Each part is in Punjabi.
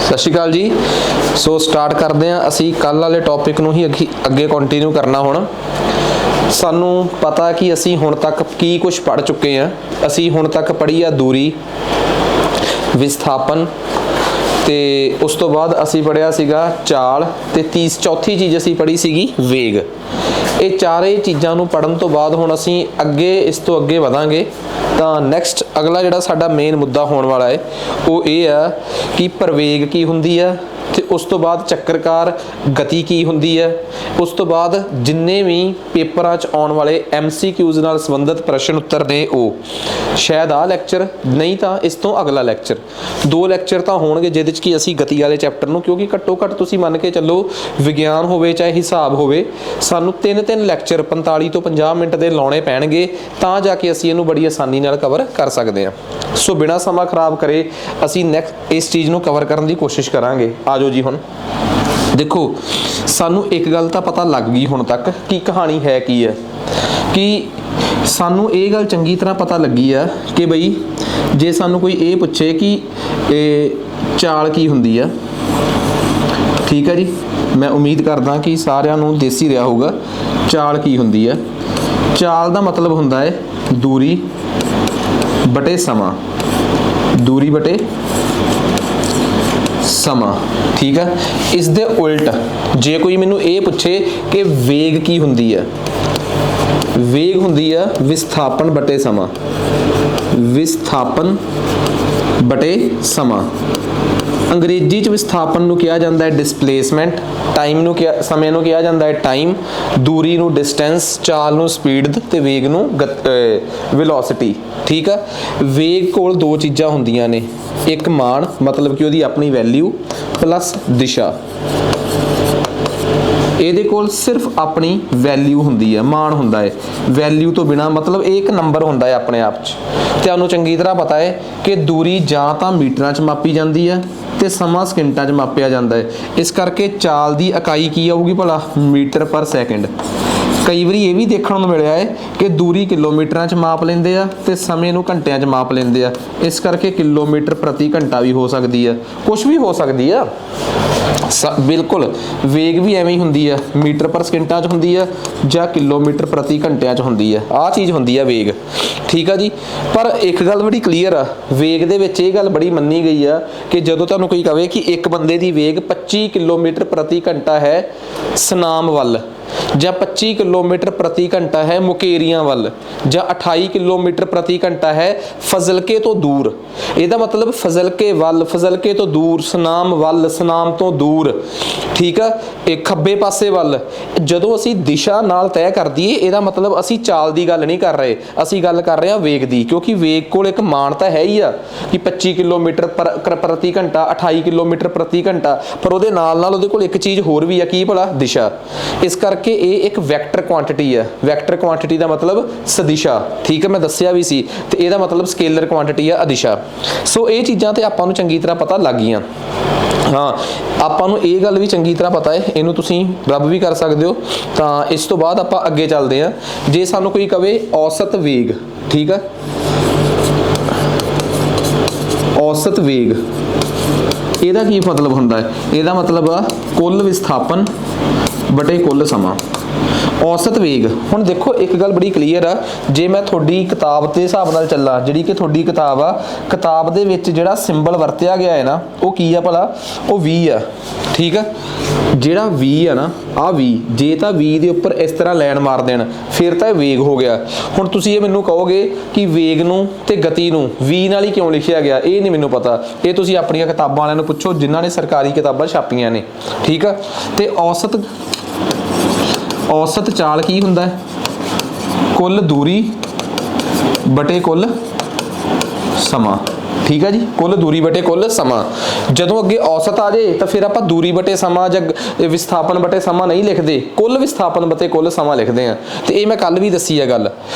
ਸਤਿ ਸ਼੍ਰੀ ਅਕਾਲ ਜੀ। ਸੋ ਸਟਾਰਟ ਕਰਦੇ ਹਾਂ ਅਸੀਂ ਕੱਲ ਵਾਲੇ ਟੌਪਿਕ ਨੂੰ ਹੀ ਅੱਗੇ ਕੰਟੀਨਿਊ ਕਰਨਾ। ਹੁਣ ਸਾਨੂੰ ਪਤਾ ਕਿ ਅਸੀਂ ਹੁਣ ਤੱਕ ਕੀ ਕੁਝ ਪੜ੍ਹ ਚੁੱਕੇ ਹਾਂ। ਅਸੀਂ ਹੁਣ ਤੱਕ ਪੜ੍ਹੀ ਆ ਦੂਰੀ, ਵਿਸਥਾਪਨ, ਤੇ ਉਸ ਤੋਂ ਬਾਅਦ ਅਸੀਂ ਪੜ੍ਹਿਆ ਸੀਗਾ ਚਾਲ, ਤੇ ਚੌਥੀ ਚੀਜ਼ ਅਸੀਂ ਪੜ੍ਹੀ ਸੀਗੀ ਵੇਗ। ਇਹ ਚਾਰੇ ਚੀਜ਼ਾਂ ਨੂੰ ਪੜ੍ਹਨ ਤੋਂ ਬਾਅਦ ਹੁਣ ਅਸੀਂ ਅੱਗੇ ਇਸ ਤੋਂ ਅੱਗੇ ਵਧਾਂਗੇ। ਤਾਂ ਨੈਕਸਟ ਅਗਲਾ ਜਿਹੜਾ ਸਾਡਾ ਮੇਨ ਮੁੱਦਾ ਹੋਣ ਵਾਲਾ ਹੈ ਉਹ ਇਹ ਆ ਕਿ ਪ੍ਰਵੇਗ ਕੀ ਹੁੰਦੀ ਆ, ਤੇ ਉਸ ਤੋਂ ਬਾਅਦ ਚੱਕਰਕਾਰ ਗਤੀ ਕੀ ਹੁੰਦੀ ਹੈ। ਉਸ ਤੋਂ ਬਾਅਦ ਜਿੰਨੇ ਵੀ ਪੇਪਰਾਂ 'ਚ ਆਉਣ ਵਾਲੇ MCQs ਨਾਲ ਸੰਬੰਧਿਤ ਪ੍ਰਸ਼ਨ ਉੱਤਰ ਨੇ ਉਹ ਸ਼ਾਇਦ ਆਹ ਲੈਕਚਰ ਨਹੀਂ ਤਾਂ ਇਸ ਤੋਂ ਅਗਲਾ ਲੈਕਚਰ, 2 ਲੈਕਚਰ ਤਾਂ ਹੋਣਗੇ ਜਿਹਦੇ 'ਚ ਕਿ ਅਸੀਂ ਗਤੀ ਵਾਲੇ ਚੈਪਟਰ ਨੂੰ, ਕਿਉਂਕਿ ਘੱਟੋ ਘੱਟ ਤੁਸੀਂ ਮੰਨ ਕੇ ਚੱਲੋ ਵਿਗਿਆਨ ਹੋਵੇ ਚਾਹੇ ਹਿਸਾਬ ਹੋਵੇ, ਸਾਨੂੰ 3 ਲੈਕਚਰ 45 ਤੋਂ 50 ਮਿੰਟ ਦੇ ਲਾਉਣੇ ਪੈਣਗੇ ਤਾਂ ਜਾ ਕੇ ਅਸੀਂ ਇਹਨੂੰ ਬੜੀ ਆਸਾਨੀ ਨਾਲ ਕਵਰ ਕਰ ਸਕਦੇ ਹਾਂ। ਸੋ ਬਿਨਾਂ ਸਮਾਂ ਖਰਾਬ ਕਰੇ ਅਸੀਂ ਨੈਕਸਟ ਇਸ ਚੀਜ਼ ਨੂੰ ਕਵਰ ਕਰਨ ਦੀ ਕੋਸ਼ਿਸ਼ ਕਰਾਂਗੇ। ਆਜੋ ਜੀ। ਹੁਣ ਦੇਖੋ, ਸਾਨੂੰ ਇੱਕ ਗੱਲ ਤਾਂ ਪਤਾ ਲੱਗ ਗਈ ਹੁਣ ਤੱਕ ਕਿ ਕਹਾਣੀ ਹੈ ਕੀ ਹੈ, ਕਿ ਸਾਨੂੰ ਇਹ ਗੱਲ ਚੰਗੀ ਤਰ੍ਹਾਂ ਪਤਾ ਲੱਗੀ ਆ ਕਿ ਬਈ ਜੇ ਸਾਨੂੰ ਕੋਈ ਇਹ ਪੁੱਛੇ ਕਿ ਇਹ ਚਾਲ ਕੀ ਹੁੰਦੀ ਆ, ਠੀਕ ਹੈ ਜੀ, ਮੈਂ ਉਮੀਦ ਕਰਦਾ ਕਿ ਸਾਰਿਆਂ ਨੂੰ ਦੇਸੀ ਰਿਹਾ ਹੋਊਗਾ। ਚਾਲ ਕੀ ਹੁੰਦੀ ਹੈ? ਚਾਲ ਦਾ ਮਤਲਬ ਹੁੰਦਾ ਹੈ ਦੂਰੀ ਬਟੇ ਸਮਾਂ, ਦੂਰੀ ਬਟੇ ਸਮਾਂ, ਠੀਕ ਹੈ। ਇਸ ਦੇ ਉਲਟ ਜੇ ਕੋਈ ਮੈਨੂੰ ਇਹ ਪੁੱਛੇ ਕਿ ਵੇਗ ਕੀ ਹੁੰਦੀ ਹੈ, ਵੇਗ ਹੁੰਦੀ ਆ ਵਿਸਥਾਪਨ ਬਟੇ ਸਮਾਂ, ਵਿਸਥਾਪਨ ਬਟੇ ਸਮਾਂ। ਅੰਗਰੇਜ਼ੀ 'ਚ ਵਿਸਥਾਪਨ ਨੂੰ ਕਿਹਾ ਜਾਂਦਾ ਹੈ ਡਿਸਪਲੇਸਮੈਂਟ, ਟਾਈਮ ਨੂੰ ਸਮੇਂ ਨੂੰ ਕਿਹਾ ਜਾਂਦਾ ਹੈ ਟਾਈਮ, ਦੂਰੀ ਨੂੰ ਡਿਸਟੈਂਸ, ਚਾਲ ਨੂੰ ਸਪੀਡ, ਤੇ ਵੇਗ ਨੂੰ ਵੈਲੋਸਿਟੀ, ਠੀਕ ਆ। ਵੇਗ ਕੋਲ 2 ਚੀਜ਼ਾਂ ਹੁੰਦੀਆਂ ਨੇ, ਇੱਕ ਮਾਨ ਮਤਲਬ ਕਿ ਉਹਦੀ ਆਪਣੀ ਵੈਲਿਊ, ਪਲੱਸ ਦਿਸ਼ਾ। ਇਹਦੇ ਕੋਲ ਸਿਰਫ ਆਪਣੀ ਵੈਲਿਊ ਹੁੰਦੀ ਹੈ, ਮਾਨ ਹੁੰਦਾ ਹੈ। ਵੈਲਿਊ ਤੋਂ ਬਿਨਾ ਮਤਲਬ ਇਹ ਇੱਕ ਨੰਬਰ ਹੁੰਦਾ ਹੈ ਆਪਣੇ ਆਪ 'ਚ। ਤੁਹਾਨੂੰ ਚੰਗੀ ਤਰ੍ਹਾਂ ਪਤਾ ਹੈ ਕਿ ਦੂਰੀ ਜਾਂ ਤਾਂ ਮੀਟਰਾਂ 'ਚ ਮਾਪੀ ਜਾਂਦੀ ਹੈ ਤੇ ਸਮਾਂ ਸਕਿੰਟਾਂ 'ਚ ਮਾਪਿਆ ਜਾਂਦਾ ਹੈ। ਇਸ ਕਰਕੇ ਚਾਲ ਦੀ ਇਕਾਈ ਕੀ ਆਊਗੀ ਭਲਾ? ਮੀਟਰ ਪਰ ਸੈਕਿੰਡ। ਕਈ ਵਾਰੀ ਇਹ ਵੀ ਦੇਖਣ ਨੂੰ ਮਿਲਿਆ ਹੈ ਕਿ ਦੂਰੀ ਕਿਲੋਮੀਟਰਾਂ 'ਚ ਮਾਪ ਲੈਂਦੇ ਆ ਤੇ ਸਮੇਂ ਨੂੰ ਘੰਟਿਆਂ 'ਚ ਮਾਪ ਲੈਂਦੇ ਆ। ਇਸ ਕਰਕੇ ਕਿਲੋਮੀਟਰ ਪ੍ਰਤੀ ਘੰਟਾ ਵੀ ਹੋ ਸਕਦੀ ਆ, ਕੁਛ ਵੀ ਹੋ ਸਕਦੀ ਆ। ਬਿਲਕੁਲ ਵੇਗ ਵੀ ਐਵੇਂ ਹੀ ਹੁੰਦੀ ਆ, ਮੀਟਰ ਪਰ ਸਕਿੰਟਾਂ 'ਚ ਹੁੰਦੀ ਆ ਜਾਂ ਕਿਲੋਮੀਟਰ ਪ੍ਰਤੀ ਘੰਟਿਆਂ 'ਚ ਹੁੰਦੀ ਆ। ਆਹ ਚੀਜ਼ ਹੁੰਦੀ ਆ ਵੇਗ, ਠੀਕ ਆ ਜੀ। ਪਰ ਇੱਕ ਗੱਲ ਬੜੀ ਕਲੀਅਰ ਆ, ਵੇਗ ਦੇ ਵਿੱਚ ਇਹ ਗੱਲ ਬੜੀ ਮੰਨੀ ਗਈ ਆ ਕਿ ਜਦੋਂ ਤੁਹਾਨੂੰ ਕੋਈ ਕਹੇ ਕਿ ਇੱਕ ਬੰਦੇ ਦੀ ਵੇਗ 25 ਕਿਲੋਮੀਟਰ ਪ੍ਰਤੀ ਘੰਟਾ ਹੈ ਸੁਨਾਮ ਵੱਲ, ਜਾਂ 25 ਕਿਲੋਮੀਟਰ ਪ੍ਰਤੀ ਘੰਟਾ ਹੈ ਮੁਕੇਰੀਆਂ ਵੱਲ, ਜਾਂ 28 ਕਿਲੋਮੀਟਰ ਪ੍ਰਤੀ ਘੰਟਾ ਹੈ ਫਜ਼ਲਕੇ ਤੋਂ ਦੂਰ। ਇਹਦਾ ਮਤਲਬ ਫਜ਼ਲਕੇ ਵੱਲ, ਫਜ਼ਲਕੇ ਤੋਂ ਦੂਰ, ਸੁਨਾਮ ਵੱਲ, ਸੁਨਾਮ ਤੋਂ ਦੂਰ, ਠੀਕ ਆ, ਇਹ ਖੱਬੇ ਪਾਸੇ ਵੱਲ। ਜਦੋਂ ਅਸੀਂ ਦਿਸ਼ਾ ਨਾਲ ਤੈਅ ਕਰ ਦਈਏ ਇਹਦਾ ਮਤਲਬ ਅਸੀਂ ਚਾਲ ਦੀ ਗੱਲ ਨਹੀਂ ਕਰ ਰਹੇ, ਅਸੀਂ ਗੱਲ ਕਰ ਰਹੇ ਹਾਂ ਵੇਗ ਦੀ, ਕਿਉਂਕਿ ਵੇਗ ਕੋਲ ਇੱਕ ਮਾਨ ਤਾਂ ਹੈ ਹੀ ਆ ਕਿ 25 ਕਿਲੋਮੀਟਰ ਪ੍ਰਤੀ ਘੰਟਾ, 28 ਕਿਲੋਮੀਟਰ ਪ੍ਰਤੀ ਘੰਟਾ, ਪਰ ਉਹਦੇ ਨਾਲ ਨਾਲ ਉਹਦੇ ਕੋਲ ਇੱਕ ਚੀਜ਼ ਹੋਰ ਵੀ ਆ, ਕੀ ਭਲਾ? ਦਿਸ਼ਾ। ਇਸ ਕਰਕੇ ਇਹ ਇੱਕ ਵੈਕਟਰ ਕੁਆਂਟੀਟੀ ਹੈ। ਵੈਕਟਰ ਕੁਆਂਟੀਟੀ ਦਾ ਮਤਲਬ ਸਦਿਸ਼ਾ, ਠੀਕ ਹੈ, ਮੈਂ ਦੱਸਿਆ ਵੀ ਸੀ। ਤੇ ਇਹਦਾ ਮਤਲਬ ਸਕੇਲਰ ਕੁਆਂਟੀਟੀ ਆ ਅਦਿਸ਼ਾ। ਸੋ ਇਹ ਚੀਜ਼ਾਂ ਤੇ ਆਪਾਂ ਨੂੰ ਚੰਗੀ ਤਰ੍ਹਾਂ ਪਤਾ ਲੱਗ ਗਈਆਂ। ਹਾਂ, ਆਪਾਂ ਨੂੰ ਇਹ ਗੱਲ ਵੀ ਚੰਗੀ ਤਰ੍ਹਾਂ ਪਤਾ ਹੈ, ਇਹਨੂੰ ਤੁਸੀਂ ਰੱਬ ਵੀ ਕਰ ਸਕਦੇ ਹੋ। ਤਾਂ ਇਸ ਤੋਂ ਬਾਅਦ ਆਪਾਂ ਅੱਗੇ ਚੱਲਦੇ ਹਾਂ। ਜੇ ਸਾਨੂੰ ਕੋਈ ਕਵੇ ਔਸਤ ਵੇਗ, ਠੀਕ ਆ, ਔਸਤ ਵੇਗ, ਇਹਦਾ ਕੀ ਮਤਲਬ ਹੁੰਦਾ ਹੈ? ਇਹਦਾ ਮਤਲਬ ਆ ਕੁੱਲ ਵਿਸਥਾਪਨ ਬਟੇ ਕੁੱਲ ਸਮਾਂ। ਔਸਤ ਵੇਗ। ਹੁਣ ਦੇਖੋ ਇੱਕ ਗੱਲ ਬੜੀ ਕਲੀਅਰ ਆ, ਜੇ ਮੈਂ ਤੁਹਾਡੀ ਕਿਤਾਬ ਦੇ ਹਿਸਾਬ ਨਾਲ ਚੱਲਾਂ, ਜਿਹੜੀ ਕਿ ਤੁਹਾਡੀ ਕਿਤਾਬ ਆ, ਕਿਤਾਬ ਦੇ ਵਿੱਚ ਜਿਹੜਾ ਸਿੰਬਲ ਵਰਤਿਆ ਗਿਆ ਹੈ ਨਾ ਉਹ ਕੀ ਆ ਭਲਾ? ਉਹ V ਆ, ਠੀਕ ਆ। ਜਿਹੜਾ V ਆ ਨਾ, ਆਹ V, ਜੇ ਤਾਂ V ਦੇ ਉੱਪਰ ਇਸ ਤਰ੍ਹਾਂ ਲਾਈਨ ਮਾਰ ਦੇਣ ਫਿਰ ਤਾਂ ਇਹ ਵੇਗ ਹੋ ਗਿਆ। ਹੁਣ ਤੁਸੀਂ ਇਹ ਮੈਨੂੰ ਕਹੋਗੇ ਕਿ ਵੇਗ ਨੂੰ ਤੇ ਗਤੀ ਨੂੰ V ਨਾਲ ਹੀ ਕਿਉਂ ਲਿਖਿਆ ਗਿਆ? ਇਹ ਨਹੀਂ ਮੈਨੂੰ ਪਤਾ, ਇਹ ਤੁਸੀਂ ਆਪਣੀਆਂ ਕਿਤਾਬਾਂ ਵਾਲਿਆਂ ਨੂੰ ਪੁੱਛੋ ਜਿਨ੍ਹਾਂ ਨੇ ਸਰਕਾਰੀ ਕਿਤਾਬਾਂ ਛਾਪੀਆਂ ਨੇ, ਠੀਕ ਆ। ਤੇ ਔਸਤ ਚਾਲ ਕੀ ਹੁੰਦਾ ਹੈ? ਕੁੱਲ ਦੂਰੀ ਬਟੇ ਕੁੱਲ ਸਮਾਂ, ਠੀਕ ਹੈ ਜੀ, ਕੁੱਲ ਦੂਰੀ ਬਟੇ ਕੁੱਲ ਸਮਾਂ। ਜਦੋਂ ਅੱਗੇ ਔਸਤ ਆ ਜਾਏ ਤਾਂ ਫਿਰ ਆਪਾਂ ਦੂਰੀ ਬਟੇ ਸਮਾਂ ਜਾਂ ਵਿਸਥਾਪਨ ਬਟੇ ਸਮਾਂ ਨਹੀਂ ਲਿਖਦੇ, ਕੁੱਲ ਵਿਸਥਾਪਨ ਬਟੇ ਕੁੱਲ ਸਮਾਂ ਲਿਖਦੇ ਆ। ਤੇ ਇਹ ਮੈਂ ਕੱਲ ਵੀ ਦੱਸੀ ਹੈ ਗੱਲ।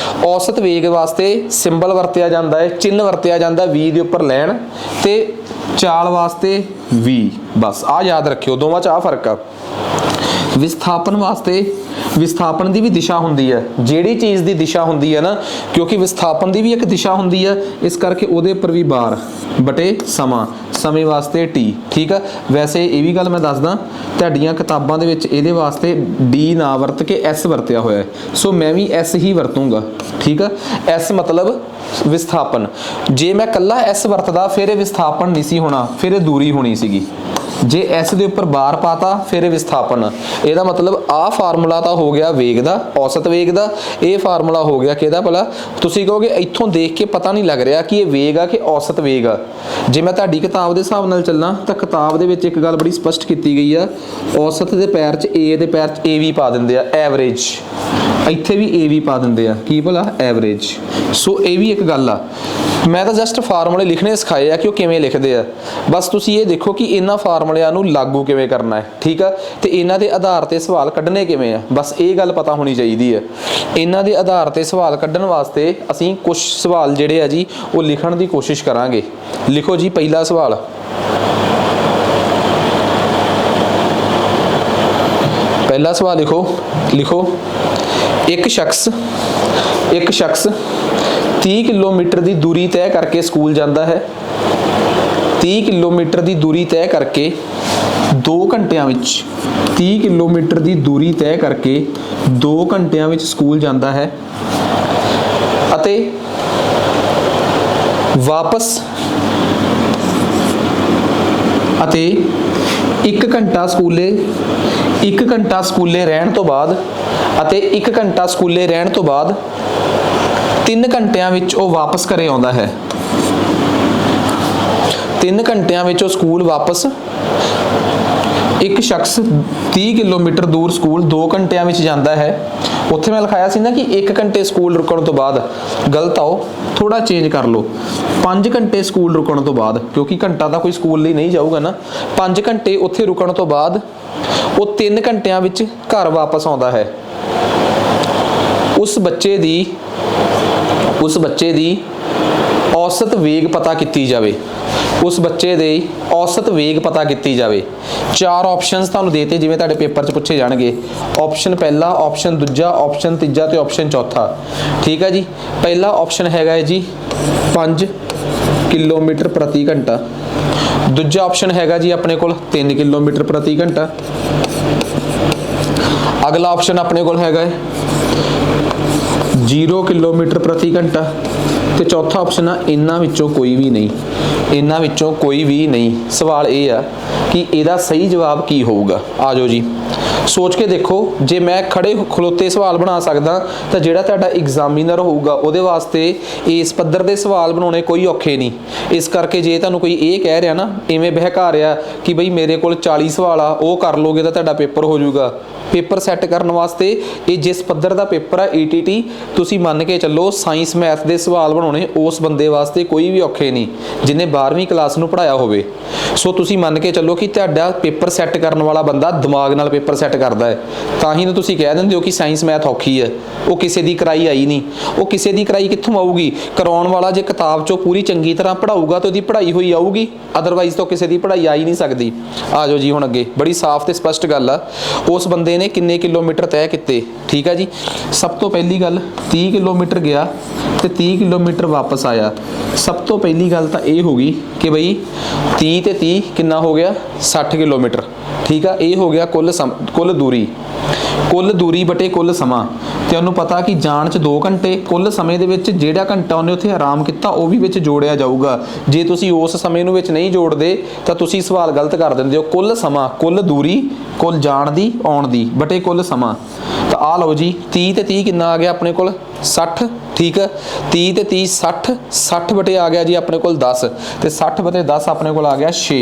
ਔਸਤ ਵੇਗ ਵਾਸਤੇ ਸਿੰਬਲ ਵਰਤਿਆ ਜਾਂਦਾ ਹੈ, ਚਿੰਨ੍ਹ ਵਰਤਿਆ ਜਾਂਦਾ V ਦੇ ਉੱਪਰ ਲੈਣ, ਤੇ ਚਾਲ ਵਾਸਤੇ V, ਬਸ ਆਹ ਯਾਦ ਰੱਖਿਓ, ਦੋਵਾਂ 'ਚ ਆਹ ਫਰਕ ਆ। ਵਿਸਥਾਪਨ ਵਾਸਤੇ ਵਿਸਥਾਪਨ ਦੀ ਵੀ ਦਿਸ਼ਾ ਹੁੰਦੀ ਹੈ, ਜਿਹੜੀ ਚੀਜ਼ ਦੀ ਦਿਸ਼ਾ ਹੁੰਦੀ ਹੈ ਨਾ, ਕਿਉਂਕਿ ਵਿਸਥਾਪਨ ਦੀ ਵੀ ਇੱਕ ਦਿਸ਼ਾ ਹੁੰਦੀ ਹੈ, ਇਸ ਕਰਕੇ ਉਹਦੇ ਉੱਪਰ ਵੀ ਬਾਰ ਬਟੇ ਸਮਾਂ, ਸਮੇਂ ਵਾਸਤੇ ਟੀ। ਠੀਕ ਆ, ਵੈਸੇ ਇਹ ਵੀ ਗੱਲ ਮੈਂ ਦੱਸਦਾ, ਤੁਹਾਡੀਆਂ ਕਿਤਾਬਾਂ ਦੇ ਵਿੱਚ ਇਹਦੇ ਵਾਸਤੇ ਡੀ ਨਾ ਵਰਤ ਕੇ ਐਸ ਵਰਤਿਆ ਹੋਇਆ ਹੈ, ਸੋ ਮੈਂ ਵੀ ਐਸ ਹੀ ਵਰਤੂੰਗਾ। ਠੀਕ ਆ, ਐਸ ਮਤਲਬ ਵਿਸਥਾਪਨ। ਜੇ ਮੈਂ ਕੱਲਾ ਐਸ ਵਰਤਦਾ ਫਿਰ ਇਹ ਵਿਸਥਾਪਨ ਨਹੀਂ ਸੀ ਹੋਣਾ, ਫਿਰ ਇਹ ਦੂਰੀ ਹੋਣੀ ਸੀਗੀ। ਜੇ ਐਸ ਦੇ ਉੱਪਰ ਬਾਰ ਪਾਤਾ ਫਿਰ ਇਹ ਵਿਸਥਾਪਨ। ਇਹਦਾ ਮਤਲਬ ਆਹ ਫਾਰਮੂਲਾ ਤਾਂ ਹੋ ਗਿਆ ਵੇਗ ਦਾ, ਔਸਤ ਵੇਗ ਦਾ। ਇਹ ਫਾਰਮੂਲਾ ਹੋ ਗਿਆ ਕਿਹਦਾ ਭਲਾ? ਤੁਸੀਂ ਕਹੋਗੇ ਇੱਥੋਂ ਦੇਖ ਕੇ ਪਤਾ ਨਹੀਂ ਲੱਗ ਰਿਹਾ ਕਿ ਇਹ ਵੇਗ ਆ ਕਿ ਔਸਤ ਵੇਗ ਆ। ਜੇ ਮੈਂ ਤੁਹਾਡੀ ਕਿਤਾਬ ਦੇ ਹਿਸਾਬ ਨਾਲ ਚੱਲਾਂ ਤਾਂ ਕਿਤਾਬ ਦੇ ਵਿੱਚ ਇੱਕ ਗੱਲ ਬੜੀ ਸਪਸ਼ਟ ਕੀਤੀ ਗਈ ਆ, ਔਸਤ ਦੇ ਪੈਰ 'ਚ ਏ ਦੇ ਪੈਰ 'ਚ ਏ ਵੀ ਪਾ ਦਿੰਦੇ ਆ, ਐਵਰੇਜ। ਇੱਥੇ ਵੀ ਏ ਵੀ ਪਾ ਦਿੰਦੇ ਆ, ਕੀ ਭਲਾ? ਐਵਰੇਜ। ਸੋ ਇਹ ਵੀ ਇੱਕ ਗੱਲ ਆ। ਮੈਂ ਤਾਂ ਜਸਟ ਫਾਰਮੂਲੇ ਲਿਖਣੇ ਸਿਖਾਏ ਆ ਕਿ ਉਹ ਕਿਵੇਂ ਲਿਖਦੇ ਆ, ਬਸ ਤੁਸੀਂ ਇਹ ਦੇਖੋ ਕਿ ਇਹਨਾਂ ਫਾਰਮੂਲਿਆਂ ਨੂੰ ਲਾਗੂ ਕਿਵੇਂ ਕਰਨਾ ਹੈ। ਠੀਕ ਆ, ਤੇ ਇਹਨਾਂ ਦੇ ਆਧਾਰ ਤੇ ਸਵਾਲ ਕੱਢਣੇ ਕਿਵੇਂ ਆ, ਬਸ ਇਹ ਗੱਲ ਪਤਾ ਹੋਣੀ ਚਾਹੀਦੀ ਹੈ। ਇਹਨਾਂ ਦੇ ਆਧਾਰ ਤੇ ਸਵਾਲ ਕੱਢਣ ਵਾਸਤੇ ਅਸੀਂ ਕੁਝ ਸਵਾਲ ਜਿਹੜੇ ਆ ਜੀ ਉਹ ਲਿਖਣ ਦੀ ਕੋਸ਼ਿਸ਼ ਕਰਾਂਗੇ। ਲਿਖੋ ਜੀ ਪਹਿਲਾ ਸਵਾਲ। ਪਹਿਲਾ ਸਵਾਲ ਲਿਖੋ ਇੱਕ ਸ਼ਖਸ 30 ਕਿਲੋਮੀਟਰ ਦੀ ਦੂਰੀ ਤੈਅ ਕਰਕੇ ਸਕੂਲ ਜਾਂਦਾ ਹੈ। 30 ਕਿਲੋਮੀਟਰ ਦੀ ਦੂਰੀ ਤੈਅ ਕਰਕੇ 2 ਘੰਟਿਆਂ ਵਿੱਚ 30 ਕਿਲੋਮੀਟਰ ਦੀ ਦੂਰੀ ਤੈਅ ਕਰਕੇ 2 ਘੰਟਿਆਂ ਵਿੱਚ ਸਕੂਲ ਜਾਂਦਾ ਹੈ ਅਤੇ ਵਾਪਸ 1 ਘੰਟਾ ਸਕੂਲੇ ਰਹਿਣ ਤੋਂ ਬਾਅਦ ਅਤੇ 1 ਘੰਟਾ ਸਕੂਲੇ ਰਹਿਣ ਤੋਂ ਬਾਅਦ 3 ਘੰਟਿਆਂ ਵਿੱਚ ਉਹ ਵਾਪਸ ਘਰੇ ਆਉਂਦਾ ਹੈ। 3 ਘੰਟਿਆਂ ਵਿੱਚ ਉਹ ਸਕੂਲ ਵਾਪਸ। ਇੱਕ ਸ਼ਖਸ 30 ਕਿਲੋਮੀਟਰ ਦੂਰ ਸਕੂਲ 2 ਘੰਟਿਆਂ ਵਿੱਚ ਜਾਂਦਾ ਹੈ। ਉੱਥੇ ਮੈਂ ਲਿਖਾਇਆ ਸੀ ਨਾ ਕਿ 1 ਘੰਟੇ ਸਕੂਲ ਰੁਕਣ ਤੋਂ ਬਾਅਦ, ਗਲਤ ਆਓ, ਥੋੜਾ ਚੇਂਜ ਕਰ ਲਓ। 5 ਘੰਟੇ ਸਕੂਲ ਰੁਕਣ ਤੋਂ ਬਾਅਦ, ਕਿਉਂਕਿ ਘੰਟਾ ਤਾਂ ਕੋਈ ਸਕੂਲ ਲਈ ਨਹੀਂ ਜਾਊਗਾ ਨਾ। 5 ਘੰਟੇ ਉੱਥੇ ਰੁਕਣ ਤੋਂ ਬਾਅਦ ਉਹ 3 ਘੰਟਿਆਂ ਵਿੱਚ ਘਰ ਵਾਪਸ ਆਉਂਦਾ ਹੈ। ਉਸ ਬੱਚੇ ਦੀ ਔਸਤ ਵੇਗ ਪਤਾ ਕੀਤੀ ਜਾਵੇ। ਉਸ ਬੱਚੇ ਦੇ ਔਸਤ ਵੇਗ ਪਤਾ ਕੀਤੀ ਜਾਵੇ। 4 ਆਪਸ਼ਨਸ ਤੁਹਾਨੂੰ ਦੇਤੇ ਜਿਵੇਂ ਤੁਹਾਡੇ ਪੇਪਰ 'ਚ ਪੁੱਛੇ ਜਾਣਗੇ। ਆਪਸ਼ਨ ਪਹਿਲਾ, ਆਪਸ਼ਨ ਦੂਜਾ, ਆਪਸ਼ਨ ਤੀਜਾ ਤੇ ਆਪਸ਼ਨ ਚੌਥਾ। ਠੀਕ ਹੈ ਜੀ। ਪਹਿਲਾ ਆਪਸ਼ਨ ਹੈਗਾ ਹੈ ਜੀ 5 ਕਿਲੋਮੀਟਰ ਪ੍ਰਤੀ ਘੰਟਾ। ਦੂਜਾ ਆਪਸ਼ਨ ਹੈਗਾ ਜੀ ਆਪਣੇ ਕੋਲ 3 ਕਿਲੋਮੀਟਰ ਪ੍ਰਤੀ ਘੰਟਾ। ਅਗਲਾ ਆਪਸ਼ਨ ਆਪਣੇ ਕੋਲ ਹੈਗਾ ਹੈ 0 ਕਿਲੋਮੀਟਰ ਪ੍ਰਤੀ ਘੰਟਾ ਤੇ ਚੌਥਾ ਆਪਸ਼ਨ ਆ ਇਹਨਾਂ ਵਿੱਚੋਂ ਕੋਈ ਵੀ ਨਹੀਂ। ਇਹਨਾਂ ਵਿੱਚੋਂ ਕੋਈ ਵੀ ਨਹੀਂ। ਸਵਾਲ ਇਹ ਆ ਕਿ ਇਹਦਾ ਸਹੀ ਜਵਾਬ ਕੀ ਹੋਊਗਾ। ਆ ਜਾਓ ਜੀ, ਸੋਚ ਕੇ ਦੇਖੋ। ਜੇ ਮੈਂ ਖੜੇ ਖਲੋਤੇ ਸਵਾਲ ਬਣਾ ਸਕਦਾ ਤਾਂ ਜਿਹੜਾ ਤੁਹਾਡਾ ਐਗਜ਼ਾਮੀਨਰ ਹੋਊਗਾ ਉਹਦੇ ਵਾਸਤੇ ਇਸ ਪੱਧਰ ਦੇ ਸਵਾਲ ਬਣਾਉਣੇ ਕੋਈ ਔਖੇ ਨਹੀਂ। ਇਸ ਕਰਕੇ ਜੇ ਤੁਹਾਨੂੰ ਕੋਈ ਇਹ ਕਹਿ ਰਿਹਾ ਨਾ, ਇਵੇਂ ਬਹਿਕਾ ਰਿਹਾ ਕਿ ਬਈ ਮੇਰੇ ਕੋਲ 40 ਸਵਾਲ ਆ, ਉਹ ਕਰ ਲੋਗੇ ਤਾਂ ਤੁਹਾਡਾ ਪੇਪਰ ਹੋ ਜਾਊਗਾ। ਪੇਪਰ ਸੈੱਟ ਕਰਨ ਵਾਸਤੇ ਇਹ ਜਿਸ ਪੱਧਰ ਦਾ ਪੇਪਰ ਆ ETT, ਤੁਸੀਂ ਮੰਨ ਕੇ ਚੱਲੋ ਸਾਇੰਸ ਮੈਥ ਦੇ ਸਵਾਲ ਬਣਾਉਣੇ ਉਸ ਬੰਦੇ ਵਾਸਤੇ ਕੋਈ ਵੀ ਔਖੇ ਨਹੀਂ ਜਿਹਨੇ 12ਵੀਂ ਕਲਾਸ ਨੂੰ ਪੜ੍ਹਾਇਆ ਹੋਵੇ। ਸੋ ਤੁਸੀਂ ਮੰਨ ਕੇ ਚੱਲੋ ਕਿ ਤੁਹਾਡਾ ਪੇਪਰ ਸੈੱਟ ਕਰਨ ਵਾਲਾ ਬੰਦਾ ਦਿਮਾਗ ਨਾਲ ਪੇਪਰ ਸੈੱਟ ਕਰਦਾ ਹੈ। ਤਾਂ ਹੀ ਤਾਂ ਤੁਸੀਂ ਕਹਿ ਦਿੰਦੇ ਹੋ ਕਿ ਸਾਇੰਸ ਮੈਥ ਔਖੀ ਹੈ। ਉਹ ਕਿਸੇ ਦੀ ਕਰਾਈ ਆਈ ਨਹੀਂ। ਉਹ ਕਿਸੇ ਦੀ ਕਰਾਈ ਕਿੱਥੋਂ ਆਊਗੀ? ਕਰਾਉਣ ਵਾਲਾ ਜੇ ਕਿਤਾਬ 'ਚੋਂ ਪੂਰੀ ਚੰਗੀ ਤਰ੍ਹਾਂ ਪੜ੍ਹਾਊਗਾ ਤਾਂ ਉਹਦੀ ਪੜ੍ਹਾਈ ਹੋਈ ਆਊਗੀ, ਅਦਰਵਾਈਜ਼ ਤਾਂ ਕਿਸੇ ਦੀ ਪੜ੍ਹਾਈ ਆ ਹੀ ਨਹੀਂ ਸਕਦੀ। ਆ ਜਾਓ ਜੀ ਹੁਣ ਅੱਗੇ, ਬੜੀ ਸਾਫ਼ ਤੇ ਸਪਸ਼ਟ ਗੱਲ ਆ। ਉਸ ਬੰਦੇ ਨੇ ਕਿੰਨੇ ਕਿਲੋਮੀਟਰ ਤੈਅ ਕੀਤੇ? ਠੀਕ ਆ ਜੀ। ਸਭ ਤੋਂ ਪਹਿਲੀ ਗੱਲ 30 ਕਿਲੋਮੀਟਰ ਗਿਆ ਤੇ 30 ਕਿਲੋਮੀਟਰ ਵਾਪਸ ਆਇਆ। ਸਭ ਤੋਂ ਪਹਿਲੀ ਗੱਲ ਤਾਂ ਇਹ ਹੋ ਗਈ ਕਿ ਬਈ 30 ਤੇ 30 ਕਿੰਨਾ ਹੋ ਗਿਆ? 60 ਕਿਲੋਮੀਟਰ। ਠੀਕ ਆ, ਇਹ ਹੋ ਗਿਆ ਕੁੱਲ ਦੂਰੀ ਬਟੇ ਕੁੱਲ ਸਮਾਂ। ਤੇ ਉਹਨੂੰ ਪਤਾ ਕਿ ਜਾਣ 'ਚ 2 ਘੰਟੇ, ਕੁੱਲ ਸਮੇਂ ਦੇ ਵਿੱਚ ਜਿਹੜਾ ਘੰਟਾ ਉਹਨੇ ਉੱਥੇ ਆਰਾਮ ਕੀਤਾ ਉਹ ਵੀ ਵਿੱਚ ਜੋੜਿਆ ਜਾਊਗਾ। ਜੇ ਤੁਸੀਂ ਉਸ ਸਮੇਂ ਨੂੰ ਵਿੱਚ ਨਹੀਂ ਜੋੜਦੇ ਤਾਂ ਤੁਸੀਂ ਸਵਾਲ ਗਲਤ ਕਰ ਦਿੰਦੇ ਹੋ। ਕੁੱਲ ਸਮਾਂ, ਕੁੱਲ ਦੂਰੀ, ਕੁੱਲ ਜਾਣ ਦੀ ਆਉਣ ਦੀ ਬਟੇ ਕੁੱਲ ਸਮਾਂ। ਤਾਂ ਆਹ ਲਓ ਜੀ 30 ਤੇ 30 ਕਿੰਨਾ ਆ ਗਿਆ ਆਪਣੇ ਕੋਲ? 60। ਠੀਕ ਹੈ, 30 ਤੇ 30 60। 60 ਬਟੇ ਆ ਗਿਆ ਜੀ ਆਪਣੇ ਕੋਲ 10 ਤੇ 60 ਬਟੇ 10 ਆਪਣੇ ਕੋਲ ਆ ਗਿਆ 6।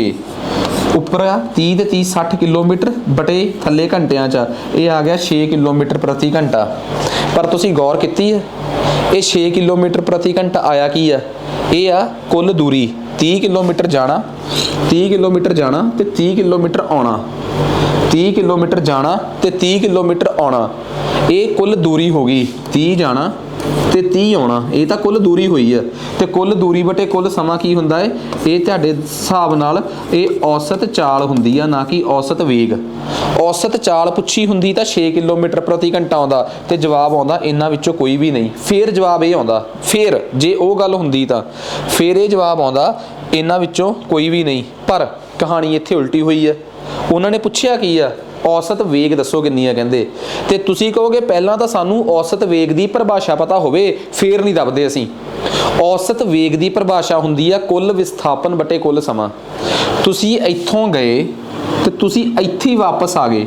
ਉੱਪਰ ਆ 30 ਤੇ 30 60 ਕਿਲੋਮੀਟਰ ਬਟੇ ਥੱਲੇ ਘੰਟਿਆਂ 'ਚ ਇਹ ਆ ਗਿਆ 6 ਕਿਲੋਮੀਟਰ ਪ੍ਰਤੀ ਘੰਟਾ। ਪਰ ਤੁਸੀਂ ਗੌਰ ਕੀਤੀ ਹੈ ਇਹ 6 ਕਿਲੋਮੀਟਰ ਪ੍ਰਤੀ ਘੰਟਾ ਆਇਆ ਕੀ ਆ? ਇਹ ਆ ਕੁੱਲ ਦੂਰੀ। 30 ਕਿਲੋਮੀਟਰ ਜਾਣਾ, 30 ਕਿਲੋਮੀਟਰ ਜਾਣਾ ਤੇ 30 ਕਿਲੋਮੀਟਰ ਆਉਣਾ। 30 ਕਿਲੋਮੀਟਰ ਜਾਣਾ ਤੇ 30 ਕਿਲੋਮੀਟਰ ਆਉਣਾ, ਇਹ ਕੁੱਲ ਦੂਰੀ ਹੋ ਗਈ। 30 ਜਾਣਾ ਤੇ 30 ਆਉਣਾ। ਇਹ ਤਾਂ ਕੁੱਲ ਦੂਰੀ ਹੋਈ ਆ, ਤੇ ਕੁੱਲ ਦੂਰੀ ਬਟੇ ਕੁੱਲ ਸਮਾਂ ਕੀ ਹੁੰਦਾ ਹੈ? ਇਹ ਤੁਹਾਡੇ ਹਿਸਾਬ ਨਾਲ ਇਹ ਔਸਤ ਚਾਲ ਹੁੰਦੀ ਆ, ਨਾ ਕਿ ਔਸਤ ਵੇਗ। ਔਸਤ ਚਾਲ ਪੁੱਛੀ ਹੁੰਦੀ ਤਾਂ 6 ਕਿਲੋਮੀਟਰ ਪ੍ਰਤੀ ਘੰਟਾ ਆਉਂਦਾ, ਤੇ ਜਵਾਬ ਆਉਂਦਾ ਇਹਨਾਂ ਵਿੱਚੋਂ ਕੋਈ ਵੀ ਨਹੀਂ। ਫਿਰ ਜਵਾਬ ਇਹ ਆਉਂਦਾ, ਫਿਰ ਜੇ ਉਹ ਗੱਲ ਹੁੰਦੀ ਤਾਂ ਫਿਰ ਇਹ ਜਵਾਬ ਆਉਂਦਾ ਇਹਨਾਂ ਵਿੱਚੋਂ ਕੋਈ ਵੀ ਨਹੀਂ। ਪਰ ਕਹਾਣੀ ਇੱਥੇ ਉਲਟੀ ਹੋਈ ਹੈ। ਉਹਨਾਂ ਨੇ ਪੁੱਛਿਆ ਕੀ ਆ? ਔਸਤ ਵੇਗ ਦੱਸੋ ਕਿੰਨੀ ਆ ਕਹਿੰਦੇ। ਤੇ ਤੁਸੀਂ ਕਹੋਗੇ ਪਹਿਲਾਂ ਤਾਂ ਸਾਨੂੰ ਔਸਤ ਵੇਗ ਦੀ ਪਰਿਭਾਸ਼ਾ ਪਤਾ ਹੋਵੇ, ਫੇਰ ਨਹੀਂ ਦੱਬਦੇ ਅਸੀਂ। ਔਸਤ ਵੇਗ ਦੀ ਪਰਿਭਾਸ਼ਾ ਹੁੰਦੀ ਆ ਕੁੱਲ ਵਿਸਥਾਪਨ ਬਟੇ ਕੁੱਲ ਸਮਾਂ। ਤੁਸੀਂ ਇੱਥੋਂ ਗਏ ਤੇ ਤੁਸੀਂ ਇੱਥੇ ਹੀ ਵਾਪਸ ਆ ਗਏ,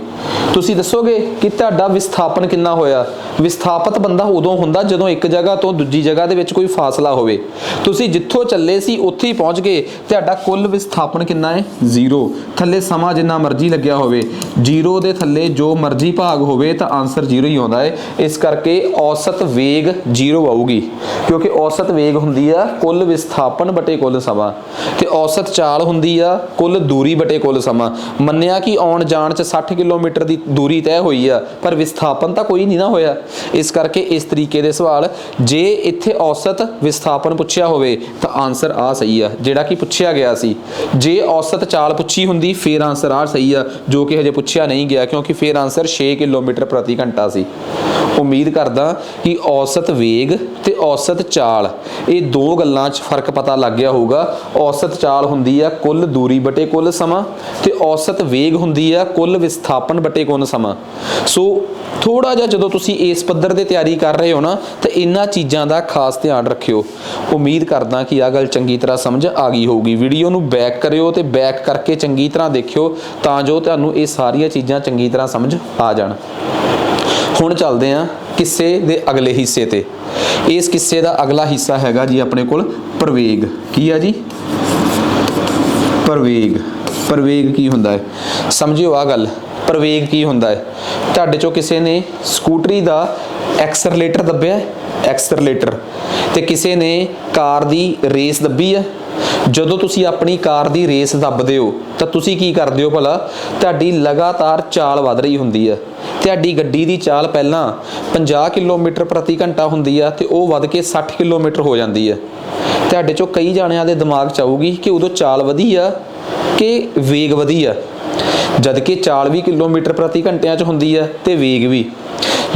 ਤੁਸੀਂ ਦੱਸੋਗੇ ਕਿ ਤੁਹਾਡਾ ਵਿਸਥਾਪਨ ਕਿੰਨਾ ਹੋਇਆ? ਵਿਸਥਾਪਿਤ ਬੰਦਾ ਉਦੋਂ ਹੁੰਦਾ ਜਦੋਂ ਇੱਕ ਜਗ੍ਹਾ ਤੋਂ ਦੂਜੀ ਜਗ੍ਹਾ ਦੇ ਵਿੱਚ ਕੋਈ ਫਾਸਲਾ ਹੋਵੇ। ਤੁਸੀਂ ਜਿੱਥੋਂ ਚੱਲੇ ਸੀ ਉੱਥੇ ਹੀ ਪਹੁੰਚ ਗਏ, ਤੁਹਾਡਾ ਕੁੱਲ ਵਿਸਥਾਪਨ ਕਿੰਨਾ ਹੈ? 0। ਥੱਲੇ ਸਮਾਂ ਜਿੰਨਾ ਮਰਜ਼ੀ ਲੱਗਿਆ ਹੋਵੇ, 0 ਦੇ ਥੱਲੇ ਜੋ ਮਰਜ਼ੀ ਭਾਗ ਹੋਵੇ ਤਾਂ ਆਨਸਰ 0 ਹੀ ਆਉਂਦਾ ਹੈ। ਇਸ ਕਰਕੇ ਔਸਤ ਵੇਗ 0 ਆਊਗੀ, ਕਿਉਂਕਿ ਔਸਤ ਵੇਗ ਹੁੰਦੀ ਆ ਕੁੱਲ ਵਿਸਥਾਪਨ ਬਟੇ ਕੁੱਲ ਸਮਾਂ, ਤੇ ਔਸਤ ਚਾਲ ਹੁੰਦੀ ਆ ਕੁੱਲ ਦੂਰੀ ਬਟੇ ਕੁੱਲ ਸਮਾਂ। ਮੰਨਿਆ ਕਿ ਆਉਣ ਜਾਣ 'ਚ 60 ਕਿਲੋਮੀਟਰ ਦੀ ਦੂਰੀ ਤੈਅ ਹੋਈ ਆ, ਪਰ ਵਿਸਥਾਪਨ ਤਾਂ ਕੋਈ ਨਹੀਂ ਨਾ ਹੋਇਆ। ਇਸ ਕਰਕੇ ਇਸ ਤਰੀਕੇ ਦੇ ਸਵਾਲ, ਜੇ ਇੱਥੇ ਔਸਤ ਵਿਸਥਾਪਨ ਪੁੱਛਿਆ ਹੋਵੇ ਤਾਂ ਆਨਸਰ ਆ ਸਹੀ ਆ, ਜਿਹੜਾ ਕਿ ਪੁੱਛਿਆ ਗਿਆ ਸੀ। ਜੇ ਔਸਤ ਚਾਲ ਪੁੱਛੀ ਹੁੰਦੀ ਫਿਰ ਆਨਸਰ ਆ ਸਹੀ ਆ, ਜੋ ਕਿ ਹਜੇ ਪੁੱਛਿਆ ਨਹੀਂ ਗਿਆ, ਕਿਉਂਕਿ ਫਿਰ ਆਨਸਰ 6 ਕਿਲੋਮੀਟਰ ਪ੍ਰਤੀ ਘੰਟਾ ਸੀ। ਉਮੀਦ ਕਰਦਾ ਕਿ ਔਸਤ ਵੇਗ ਤੇ ਔਸਤ ਚਾਲ ਇਹ ਦੋ ਗੱਲਾਂ 'ਚ ਫਰਕ ਪਤਾ ਲੱਗ ਗਿਆ ਹੋਊਗਾ। ਔਸਤ ਚਾਲ ਹੁੰਦੀ ਆ ਕੁੱਲ ਦੂਰੀ ਬਟੇ ਕੁੱਲ ਸਮਾਂ, ਤੇ ਔਸਤ ਵੇਗ ਹੁੰਦੀ ਆ ਕੁੱਲ ਵਿਸਥਾਪਨ ਬਟੇ ਕੁੱਲ ਸਮਾਂ। ਸੋ ਥੋੜਾ ਜਿਹਾ ਜਦੋਂ ਤੁਸੀਂ ਇਸ ਪੱਧਰ ਤੇ ਤਿਆਰੀ ਕਰ ਰਹੇ ਹੋ ਨਾ, ਤਾਂ ਇਹਨਾਂ ਚੀਜ਼ਾਂ ਦਾ ਖਾਸ ਧਿਆਨ ਰੱਖਿਓ। ਉਮੀਦ ਕਰਦਾ ਕਿ ਆਹ ਗੱਲ ਚੰਗੀ ਤਰ੍ਹਾਂ ਸਮਝ ਆ ਗਈ ਹੋਊਗੀ। ਵੀਡੀਓ ਨੂੰ ਬੈਕ ਕਰਿਓ ਤੇ ਬੈਕ ਕਰਕੇ ਚੰਗੀ ਤਰ੍ਹਾਂ ਦੇਖਿਓ, ਤਾਂ ਜੋ ਤੁਹਾਨੂੰ ਇਹ ਸਾਰੀਆਂ ਚੀਜ਼ਾਂ ਚੰਗੀ ਤਰ੍ਹਾਂ ਸਮਝ ਆ ਜਾਣ। ਹੁਣ ਚੱਲਦੇ ਹਾਂ ਕਿੱਸੇ ਦੇ ਅਗਲੇ ਹਿੱਸੇ ਤੇ। ਇਸ ਕਿੱਸੇ ਦਾ ਅਗਲਾ ਹਿੱਸਾ ਹੈਗਾ ਜੀ ਆਪਣੇ ਕੋਲ ਪ੍ਰਵੇਗ। ਕੀ ਆ ਜੀ? ਪ੍ਰਵੇਗ। ਪ੍ਰਵੇਗ ਕੀ ਹੁੰਦਾ ਹੈ? ਸਮਝਿਓ ਆ ਗੱਲ। ਪ੍ਰਵੇਗ ਕੀ ਹੁੰਦਾ ਹੈ? ਤੁਹਾਡੇ ਚੋਂ ਕਿਸੇ ਨੇ ਸਕੂਟਰੀ ਦਾ ਐਕਸਲਰੇਟਰ ਦੱਬਿਆ, ਐਕਸਲਰੇਟਰ, ਤੇ ਕਿਸੇ ਨੇ ਕਾਰ ਦੀ ਰੇਸ ਦੱਬੀ ਆ। ਜਦੋਂ ਤੁਸੀਂ ਆਪਣੀ ਕਾਰ ਦੀ ਰੇਸ ਦੱਬਦੇ ਹੋ ਤਾਂ ਤੁਸੀਂ ਕੀ ਕਰਦੇ ਹੋ ਭਲਾ? ਤੁਹਾਡੀ ਲਗਾਤਾਰ ਚਾਲ ਵੱਧ ਰਹੀ ਹੁੰਦੀ ਆ। ਤੁਹਾਡੀ ਗੱਡੀ ਦੀ ਚਾਲ ਪਹਿਲਾਂ 50 ਕਿਲੋਮੀਟਰ ਪ੍ਰਤੀ ਘੰਟਾ ਹੁੰਦੀ ਆ, ਤੇ ਉਹ ਵੱਧ ਕੇ 60 ਕਿਲੋਮੀਟਰ ਹੋ ਜਾਂਦੀ ਆ। ਤੁਹਾਡੇ ਚੋਂ ਕਈ ਜਾਣਿਆਂ ਦੇ ਦਿਮਾਗ 'ਚ ਆਊਗੀ ਕਿ ਉਦੋਂ ਚਾਲ ਵਧੀ ਆ ਕਿ ਵੇਗ ਵਧੀ ਆ, ਜਦ ਕਿ ਚਾਲ ਵੀ ਕਿਲੋਮੀਟਰ ਪ੍ਰਤੀ ਘੰਟਿਆਂ 'ਚ ਹੁੰਦੀ ਆ ਤੇ ਵੇਗ ਵੀ।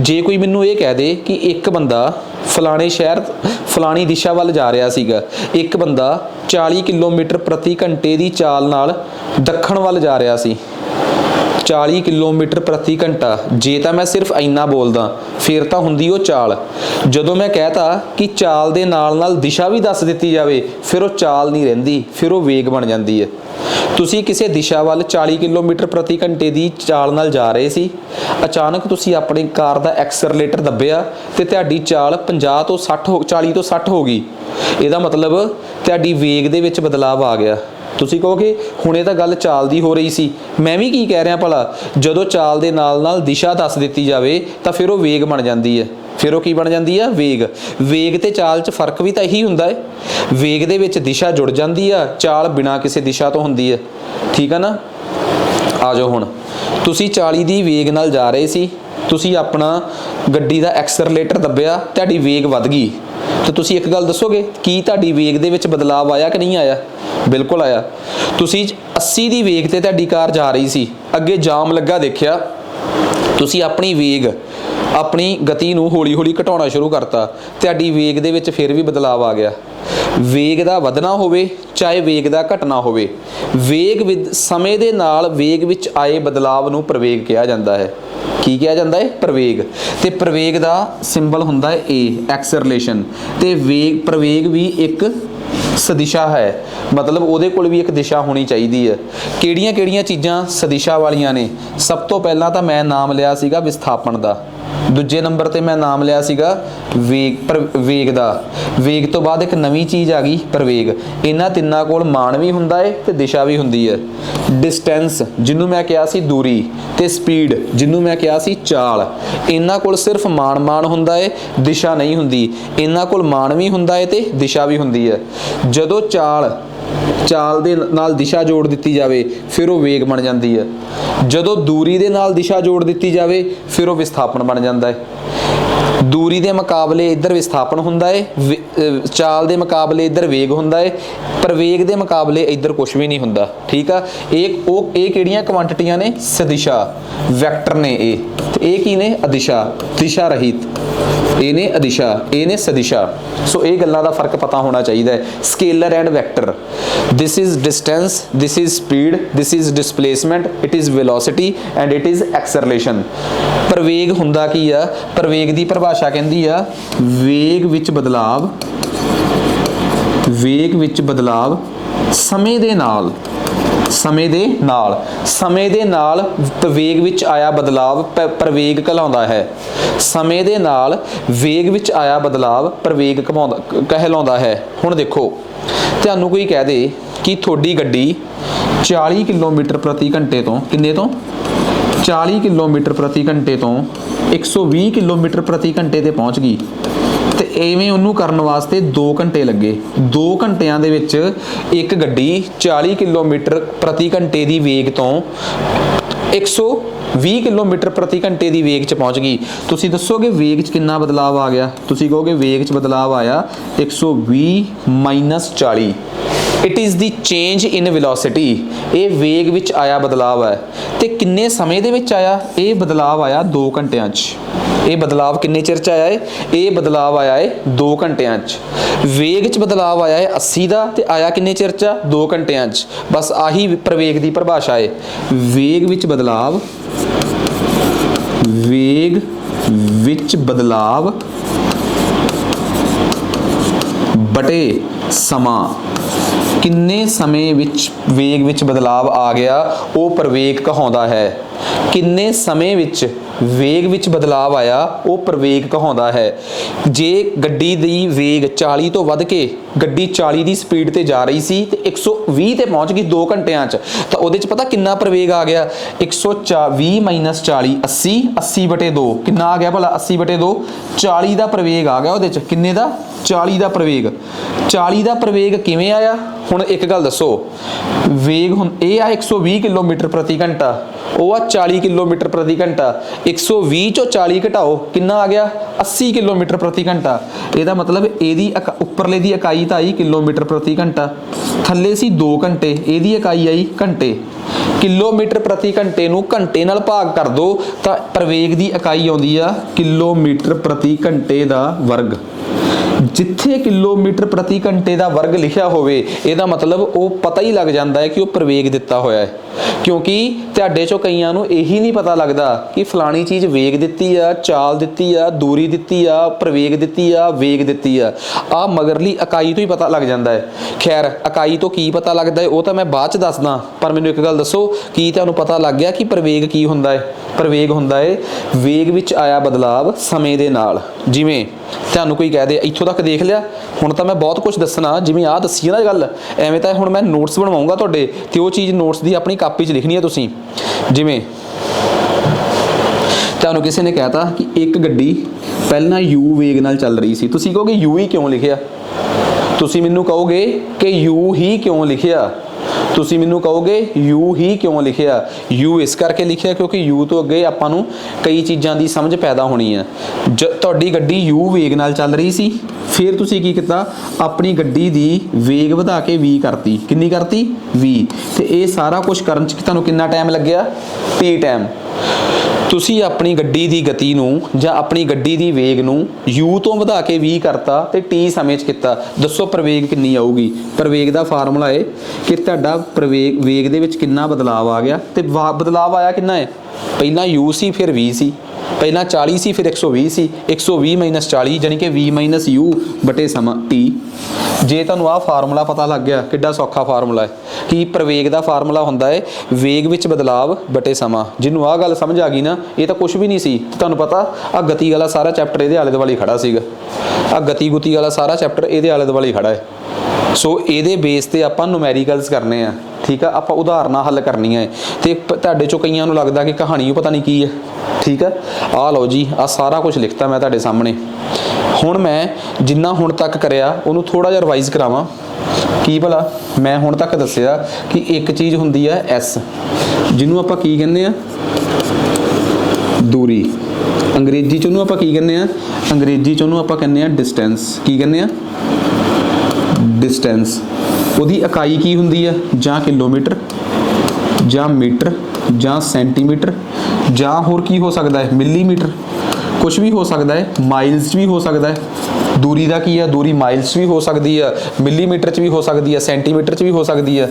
ਜੇ ਕੋਈ ਮੈਨੂੰ ਇਹ ਕਹਿ ਦੇ ਕਿ ਇੱਕ ਬੰਦਾ ਫਲਾਣੇ ਸ਼ਹਿਰ ਫਲਾਣੀ ਦਿਸ਼ਾ ਵੱਲ ਜਾ ਰਿਹਾ ਸੀਗਾ, ਇੱਕ ਬੰਦਾ 40 ਕਿਲੋਮੀਟਰ ਪ੍ਰਤੀ ਘੰਟੇ ਦੀ ਚਾਲ ਨਾਲ ਦੱਖਣ ਵੱਲ ਜਾ ਰਿਹਾ ਸੀ, 40 ਕਿਲੋਮੀਟਰ ਪ੍ਰਤੀ ਘੰਟਾ, ਜੇ ਤਾਂ ਮੈਂ ਸਿਰਫ ਇੰਨਾ ਬੋਲਦਾ ਫਿਰ ਤਾਂ ਹੁੰਦੀ ਉਹ ਚਾਲ। ਜਦੋਂ ਮੈਂ ਕਹਿਤਾ ਕਿ ਚਾਲ ਦੇ ਨਾਲ ਨਾਲ ਦਿਸ਼ਾ ਵੀ ਦੱਸ ਦਿੱਤੀ ਜਾਵੇ, ਫਿਰ ਉਹ ਚਾਲ ਨਹੀਂ ਰਹਿੰਦੀ, ਫਿਰ ਉਹ ਵੇਗ ਬਣ ਜਾਂਦੀ ਹੈ। ਤੁਸੀਂ ਕਿਸੇ ਦਿਸ਼ਾ ਵੱਲ 40 ਕਿਲੋਮੀਟਰ ਪ੍ਰਤੀ ਘੰਟੇ ਦੀ ਚਾਲ ਨਾਲ ਜਾ ਰਹੇ ਸੀ, ਅਚਾਨਕ ਤੁਸੀਂ ਆਪਣੀ ਕਾਰ ਦਾ ਐਕਸਲਰੇਟਰ ਦੱਬਿਆ ਤੇ ਤੁਹਾਡੀ ਚਾਲ 50 ਤੋਂ 60 40 ਤੋਂ 60 ਹੋ ਗਈ। ਇਹਦਾ ਮਤਲਬ ਤੁਹਾਡੀ ਵੇਗ ਦੇ ਵਿੱਚ ਬਦਲਾਅ ਆ ਗਿਆ। ਤੁਸੀਂ ਕਹੋਗੇ ਹੁਣੇ ਤਾਂ ਗੱਲ ਚਾਲ ਦੀ ਹੋ ਰਹੀ ਸੀ, ਮੈਂ ਵੀ ਕੀ ਕਹਿ ਰਿਹਾ ਭਲਾ? ਜਦੋਂ ਚਾਲ ਦੇ ਨਾਲ ਨਾਲ ਦਿਸ਼ਾ ਦੱਸ ਦਿੱਤੀ ਜਾਵੇ ਤਾਂ ਫਿਰ ਉਹ ਵੇਗ ਬਣ ਜਾਂਦੀ ਹੈ। ਫਿਰ ਉਹ ਕੀ ਬਣ ਜਾਂਦੀ ਆ? ਵੇਗ। ਵੇਗ ਤੇ ਚਾਲ 'ਚ ਫਰਕ ਵੀ ਤਾਂ ਇਹੀ ਹੁੰਦਾ ਹੈ। ਵੇਗ ਦੇ ਵਿੱਚ ਦਿਸ਼ਾ ਜੁੜ ਜਾਂਦੀ ਆ, ਚਾਲ ਬਿਨਾਂ ਕਿਸੇ ਦਿਸ਼ਾ ਤੋਂ ਹੁੰਦੀ ਹੈ। ਠੀਕ ਆ ਨਾ? ਆ ਜਾਓ ਹੁਣ। ਤੁਸੀਂ 40 ਦੀ ਵੇਗ ਨਾਲ ਜਾ ਰਹੇ ਸੀ, ਤੁਸੀਂ ਆਪਣਾ ਗੱਡੀ ਦਾ ਐਕਸਲਰੇਟਰ ਦੱਬਿਆ, ਤੁਹਾਡੀ ਵੇਗ ਵੱਧ ਗਈ, ਤੇ ਤੁਸੀਂ ਇੱਕ ਗੱਲ ਦੱਸੋਗੇ ਕੀ ਤੁਹਾਡੀ ਵੇਗ ਦੇ ਵਿੱਚ ਬਦਲਾਅ ਆਇਆ ਕਿ ਨਹੀਂ ਆਇਆ? ਬਿਲਕੁਲ ਆਇਆ। ਤੁਸੀਂ 80 ਦੀ ਵੇਗ ਤੇ ਤੁਹਾਡੀ ਕਾਰ ਜਾ ਰਹੀ ਸੀ, ਅੱਗੇ ਜਾਮ ਲੱਗਾ ਦੇਖਿਆ, ਤੁਸੀਂ ਆਪਣੀ ਵੇਗ ਆਪਣੀ ਗਤੀ ਨੂੰ ਹੌਲੀ ਹੌਲੀ ਘਟਾਉਣਾ ਸ਼ੁਰੂ ਕਰਤਾ, ਤੁਹਾਡੀ ਵੇਗ ਦੇ ਵਿੱਚ ਫਿਰ ਵੀ ਬਦਲਾਅ ਆ ਗਿਆ। ਵੇਗ ਦਾ ਵਧਣਾ ਹੋਵੇ ਚਾਹੇ ਵੇਗ ਦਾ ਘਟਣਾ ਹੋਵੇ, ਵੇਗ ਸਮੇਂ ਦੇ ਨਾਲ ਵੇਗ ਵਿੱਚ ਆਏ ਬਦਲਾਅ ਨੂੰ ਪ੍ਰਵੇਗ ਕਿਹਾ ਜਾਂਦਾ ਹੈ। ਕੀ ਕਿਹਾ ਜਾਂਦਾ ਹੈ? ਪ੍ਰਵੇਗ। ਤੇ ਪ੍ਰਵੇਗ ਦਾ ਸਿੰਬਲ ਹੁੰਦਾ ਹੈ A, ਐਕਸਲਰੇਸ਼ਨ। ਤੇ ਪ੍ਰਵੇਗ ਵੀ ਇੱਕ ਸਦਿਸ਼ਾ ਹੈ, ਮਤਲਬ ਉਹਦੇ ਕੋਲ ਵੀ ਇੱਕ ਦਿਸ਼ਾ ਹੋਣੀ ਚਾਹੀਦੀ ਹੈ। ਕਿਹੜੀਆਂ ਕਿਹੜੀਆਂ ਚੀਜ਼ਾਂ ਸਦਿਸ਼ਾ ਵਾਲੀਆਂ ਨੇ? ਸਭ ਤੋਂ ਪਹਿਲਾਂ ਤਾਂ ਮੈਂ ਨਾਮ ਲਿਆ ਸੀਗਾ ਵਿਸਥਾਪਨ ਦਾ, ਦੂਜੇ ਨੰਬਰ ਤੇ ਮੈਂ ਨਾਮ ਲਿਆ ਸੀਗਾ ਵੇਗ ਦਾ। ਵੇਗ ਤੋਂ ਬਾਅਦ ਇੱਕ ਨਵੀਂ ਚੀਜ਼ ਆ ਗਈ ਪ੍ਰਵੇਗ। ਇਹਨਾਂ ਤਿੰਨਾਂ ਕੋਲ ਮਾਨ ਵੀ ਹੁੰਦਾ ਹੈ ਤੇ ਦਿਸ਼ਾ ਵੀ ਹੁੰਦੀ ਹੈ। ਡਿਸਟੈਂਸ ਜਿਹਨੂੰ ਮੈਂ ਕਿਹਾ ਸੀ ਦੂਰੀ, ਤੇ ਸਪੀਡ ਜਿਹਨੂੰ ਮੈਂ ਕਿਹਾ ਸੀ ਚਾਲ। ਇਹਨਾਂ ਕੋਲ ਸਿਰਫ ਮਾਨ ਹੁੰਦਾ ਹੈ, ਦਿਸ਼ਾ ਨਹੀਂ ਹੁੰਦੀ। ਇਹਨਾਂ ਕੋਲ ਮਾਨ ਵੀ ਹੁੰਦਾ ਹੈ ਤੇ ਦਿਸ਼ਾ ਵੀ ਹੁੰਦੀ ਹੈ। ਜਦੋਂ ਚਾਲ ਦੇ ਨਾਲ ਦਿਸ਼ਾ ਜੋੜ ਦਿੱਤੀ ਜਾਵੇ ਫਿਰ ਉਹ ਵੇਗ ਬਣ ਜਾਂਦੀ ਹੈ। ਜਦੋਂ ਦੂਰੀ ਦੇ ਨਾਲ ਦਿਸ਼ਾ ਜੋੜ ਦਿੱਤੀ ਜਾਵੇ ਫਿਰ ਉਹ ਵਿਸਥਾਪਨ ਬਣ ਜਾਂਦਾ ਹੈ। दूरी के मुकाबले इधर विस्थापन हुंदा है, चाल के मुकाबले इधर वेग हुंदा है, प्रवेग के मुकाबले इधर कुछ भी नहीं हुंदा। ठीक है, ये किहड़ियां क्वांटिटियां ने? सदिशा वैक्टर ने। ये की ने? अदिशा, दिशा रहित। ये ने अदिशा, ये ने सदिशा। सो ये गल्लां दा फर्क पता होना चाहिए। Scalar and vector, this is distance, this is speed, this is displacement, it is velocity and it is acceleration. प्रवेग हुंदा की आ? प्रवेग की परिभाषा कहंदी आ वेग विच बदलाव, वेग विच बदलाव समय दे नाल, समय दे नाल, समय दे नाल वेग विच आया बदलाव प्रवेग कहलाउंदा है। समय दे नाल वेग विच आया बदलाव प्रवेग कहलाउंदा है। हुण देखो, तुहानूं कोई कह दे कि तुहाडी गड्डी 40 किलोमीटर प्रति घंटे तो किन्ने तो 40 किलोमीटर प्रति घंटे तो 120 किलोमीटर प्रति घंटे ते पहुँच गई, तो इवें उन्होंने करने वास्ते 2 घंटे लगे। 2 घंटिया दे विच एक गड्डी 40 किलोमीटर प्रति घंटे की वेग तो 120 किलोमीटर प्रति घंटे की वेग च पहुँच गई। तुसीं दसोगे वेग च कितना बदलाव आ गया? तुसीं कहोगे वेग च बदलाव आया 120 minus 40। It is the change in velocity. ये वेग विच आया बदलाव है। तो किन्ने समय दे विच आया? ये बदलाव आया 2 घंटिया च। ये बदलाव किन्ने चिर च आया है? ये बदलाव आया है 2 घंटिया च। वेग च बदलाव आया है 80 का, तो आया किन्ने चिर च? 2 घंटिया च। बस आही प्रवेग की परिभाषा है। वेग विच बदलाव, वेग विच बदलाव बटे समा। किन्ने समय विच वेग विच बदलाव आ गया वो प्रवेग कहाउंदा है। किन्ने समय विच वेग विच बदलाव आया वो प्रवेग कहाउंदा है। जे गड्डी दी वेग 40 तो वध के गड्डी 40 की स्पीड ते जा रही सी ते 120 ते पहुंच गई 2 घंटिया च, तो उहदे च पता किन्ना प्रवेग आ गया? 120 माइनस 40 80, 80 बटे 2 किन्ना आ गया भला? 80 बटे 2 40 का प्रवेग आ गया उहदे च। किन्ने दा? 40 का प्रवेग। 40 का प्रवेग किवें आया? हुण एक गल दसो, वेग हुण ये आ 120 किलोमीटर प्रति घंटा, वो आ 40 किलोमीटर प्रति घंटा। 120 चो 40 घटाओ किन्ना आ गया? 80 किलोमीटर प्रति घंटा। ਇਹਦਾ मतलब ਇਹਦੀ ਉੱਪਰਲੇ ਦੀ ਇਕਾਈ ਤਾਂ ਆਈ ਕਿਲੋਮੀਟਰ ਪ੍ਰਤੀ ਘੰਟਾ, ਥੱਲੇ ਸੀ 2 ਘੰਟੇ, ਇਹਦੀ ਇਕਾਈ ਆਈ ਘੰਟੇ। ਕਿਲੋਮੀਟਰ ਪ੍ਰਤੀ ਘੰਟੇ ਨੂੰ ਘੰਟੇ ਨਾਲ ਭਾਗ ਕਰ ਦੋ ਤਾਂ ਪ੍ਰਵੇਗ ਦੀ ਇਕਾਈ ਆਉਂਦੀ ਆ ਕਿਲੋਮੀਟਰ ਪ੍ਰਤੀ ਘੰਟੇ ਦਾ ਵਰਗ। जिथे किलोमीटर प्रति घंटे का वर्ग लिखा होवे ਇਹਦਾ मतलब वो पता ही लग जाता है कि वो प्रवेग दिता होया है। क्योंकि तुहाडे चों कईयां नूं यही नहीं पता लगता कि फलानी चीज़ वेग दिती आ, चाल दिती आ, दूरी दिती आ, प्रवेग दिती आ, वेग दिती आ मगरली इकाई तो ही पता लग जाता है। खैर इकाई तो की पता लगता है वो तो मैं बाद च दसदा, पर मैनूं एक गल दसो कि तुहानूं पता लग गया कि प्रवेग की हुंदा है? प्रवेग हुंदा है वेग विच आया बदलाव समय दे नाल। जिवें तुहानूं कोई कह दे इत्थों तक देख लिया, हुण तां मैं बहुत कुछ दसना, जिवें आ दसी ना गल, एवें तां हुण मैं नोट्स बनवाऊंगा तुहाडे ते वो चीज़ नोट्स दी अपनी कापी च लिखनी है तुसीं। जिवें तुहानूं किसी ने कहता कि एक गड्डी पहलां यू वेग नाल चल रही सी, तुसीं कहोगे यू ही क्यों लिखिया? तुसीं मैनूं कहोगे कि यू ही क्यों लिखिया? तुसीं मैनूं कहोगे यू ही क्यों लिखिया? यू इस करके लिखिया क्योंकि यू तो अगे आपां नूं कई चीज़ां दी समझ पैदा होनी है। तुहाडी गड्डी यू वेग नाल चल रही सी, फिर तुसीं की कीता? अपनी गड्डी दी वेग वधा के वी करती। किन्नी करती? वी। ते ये सारा कुछ करन च तुहानूं किन्ना टाइम लग्गिया? T time. तुसी अपनी गड्डी की गति नूं जां अपनी गड्डी की वेग नूं यू तो वधा के वी करता ते टी समय च कीता। दसो प्रवेग किन्नी आऊगी? प्रवेग का फार्मूला है कि तुहाडा प्रवेग वेग दे विच किन्ना बदलाव आ गया, ते बदलाव आया किन्ना है? पहला यू सी फिर वी सी, पहला 40 सी फिर 120 सी, 120 माइनस 40 यानी कि वी माइनस यू बटे समा टी। जे तुहानूं आ फार्मूला पता लग गया, किड्डा सौखा फार्मूला है कि प्रवेग का फार्मूला हुंदा है वेग विच बदलाव बटे समा। जिन्हों आ गल समझ आ गई ना, ये तो कुछ भी नहीं सी। तुहानूं पता आ गति वाला सारा चैप्टर इहदे आले दुआले खड़ा सीगा, आ गति गुति वाला सारा चैप्टर इहदे आले दुआले खड़ा है। सो इहदे बेस ते आपां न्यूमैरिकल्स करने आ, ठीक है, आपां उदाहरणां हल करनियां है। ते तुहाडे चों कईयां नूं लगदा कि कहानी पता नहीं की है, ठीक है। आ लो जी, आ सारा कुछ लिखता मैं तुहाडे सामने। हुण मैं जिन्ना हुण तक करिया उहनूं थोड़ा जिहा रिवाइज़ करावां की भला मैं हुण तक दस्सिया कि एक चीज़ हुंदी है एस, जिन्हों आपां की कहने आ दूरी अंग्रेजी च ਉਹਨੂੰ ਆਪਾਂ ਕੀ ਕਹਿੰਦੇ ਆ अंग्रेजी च ਉਹਨੂੰ ਆਪਾਂ ਕਹਿੰਦੇ ਆ डिस्टेंस ਕੀ ਕਹਿੰਦੇ ਆ डिस्टेंस ਉਹਦੀ ਇਕਾਈ ਕੀ ਹੁੰਦੀ ਆ ਜਾਂ ਕਿਲੋਮੀਟਰ ਜਾਂ ਮੀਟਰ ਜਾਂ ਸੈਂਟੀਮੀਟਰ ਜਾਂ ਹੋਰ ਕੀ ਹੋ ਸਕਦਾ ਹੈ ਮਿਲੀਮੀਟਰ कुछ भी हो सकता है माइल्स भी हो सकता है दूरी का की है दूरी माइल्स भी हो सकती है मिलीमीटर च भी हो सकती है सेंटीमीटर च भी हो सकती है।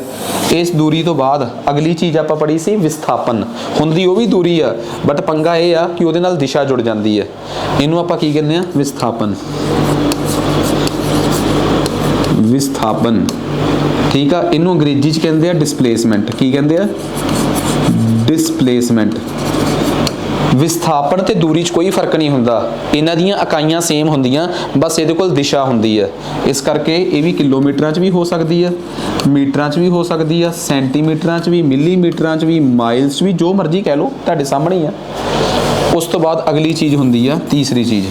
इस दूरी तो बाद अगली चीज़ आप पढ़ी सी विस्थापन हुंदी वो भी दूरी है बट पंगा ये आ कि उहदे नाल दिशा जुड़ जाती है इनू आपां की कहते हैं विस्थापन विस्थापन ठीक है। इनू अंग्रेजी च कहते हैं डिसप्लेसमेंट की कहते हैं डिसप्लेसमेंट। विस्थापन ते दूरी च कोई फर्क नहीं हुंदा इन्हां दीयां इकाइयां सेम हुंदियां बस इहदे कोल दिशा हुंदी है इस करके ये भी किलोमीटर च भी हो सकती है मीटर च भी हो सकती है सेंटीमीटर च भी मिलीमीटर च भी माइल्स भी जो मर्जी कह लो तुहाडे सामने ही है। उस तो बाद अगली चीज़ हुंदी है तीसरी चीज़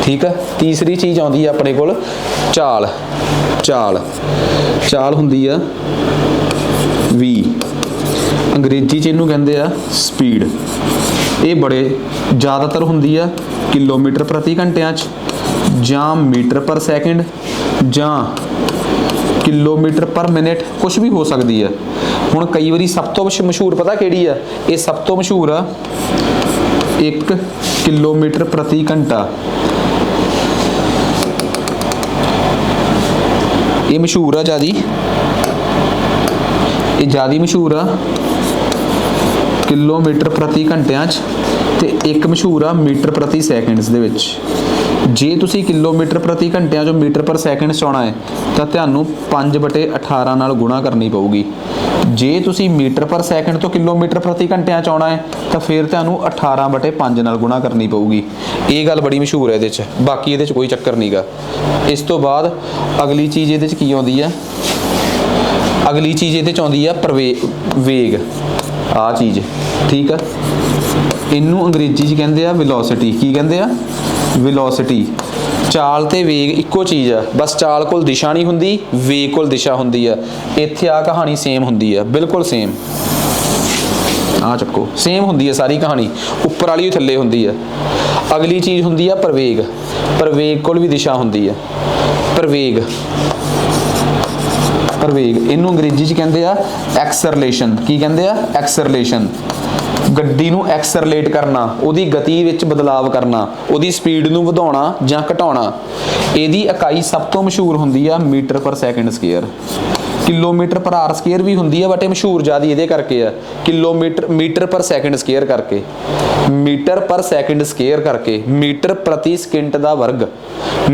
ठीक है। तीसरी चीज़ आउंदी है अपने कोल चाल चाल चाल हुंदी है वी अंग्रेजी च इहनूं कहंदे आ स्पीड। ये बड़े ज़्यादातर हुंदी है किलोमीटर प्रति घंटिया जां मीटर पर सैकेंड जां किलोमीटर पर मिनट कुछ भी हो सकती है। हुण कई बारी सब तो मशहूर पता किहड़ी है ये सब तो मशहूर आ 1 किलोमीटर प्रति घंटा ये मशहूर आ ज़्यादा ये ज़्यादा मशहूर आ किलोमीटर प्रति घंटिया ते एक मशहूर आ मीटर प्रति सैकेंड्स दे विच। जे तुसी किलोमीटर प्रति घंटिया जो मीटर पर सैकेंड च आउणा है तो तुहानूं 5/18 नाल गुणा करनी पऊगी। जे तुसी मीटर पर सैकेंड तो किलोमीटर प्रति घंटिया च आउणा है तो फिर तुहानूं 18/5 नाल गुणा करनी पऊगी। ये गल बड़ी मशहूर है इहदे च बाकी इहदे च कोई चक्कर नहीं गा। इस तो बाद अगली चीज़ इहदे च की आउंदी है अगली चीज़ इहदे च आउंदी है वेग आ चीज़ ठीक है। इनू अंग्रेजी च कहते हैं वेलोसिटी की कहते हैं वेलोसिटी। चाल ते वेग इक्को चीज़ है बस चाल कोल दिशा नहीं हुंदी वेग कोल दिशा हुंदी है। इत्थे आ कहानी सेम हुंदी है बिल्कुल सेम आ चक्को सेम हुंदी है सारी कहानी उपर वाली थल्ले हुंदी है। अगली चीज़ हुंदी है प्रवेग प्रवेग कोल भी दिशा हुंदी है प्रवेग प्रवेग इनू अंग्रेजी च कहते हैं एक्सरलेशन की कहते हैं एक्सरलेशन। गड्डी नूं एक्सरलेट करना उहदी गति विच बदलाव करना उहदी स्पीड नूं वधाउणा जां घटाउणा। इहदी इकाई सब तो मशहूर हुंदी है मीटर पर सैकेंड स्केयर। किलोमीटर पर आर स्केयर भी हुंदी है बट ये मशहूर ज़्यादा इहदे करके है किलोमीटर मीटर पर सैकेंड स्केयर करके मीटर पर सैकेंड स्केयर करके मीटर प्रति सकिंट दा वर्ग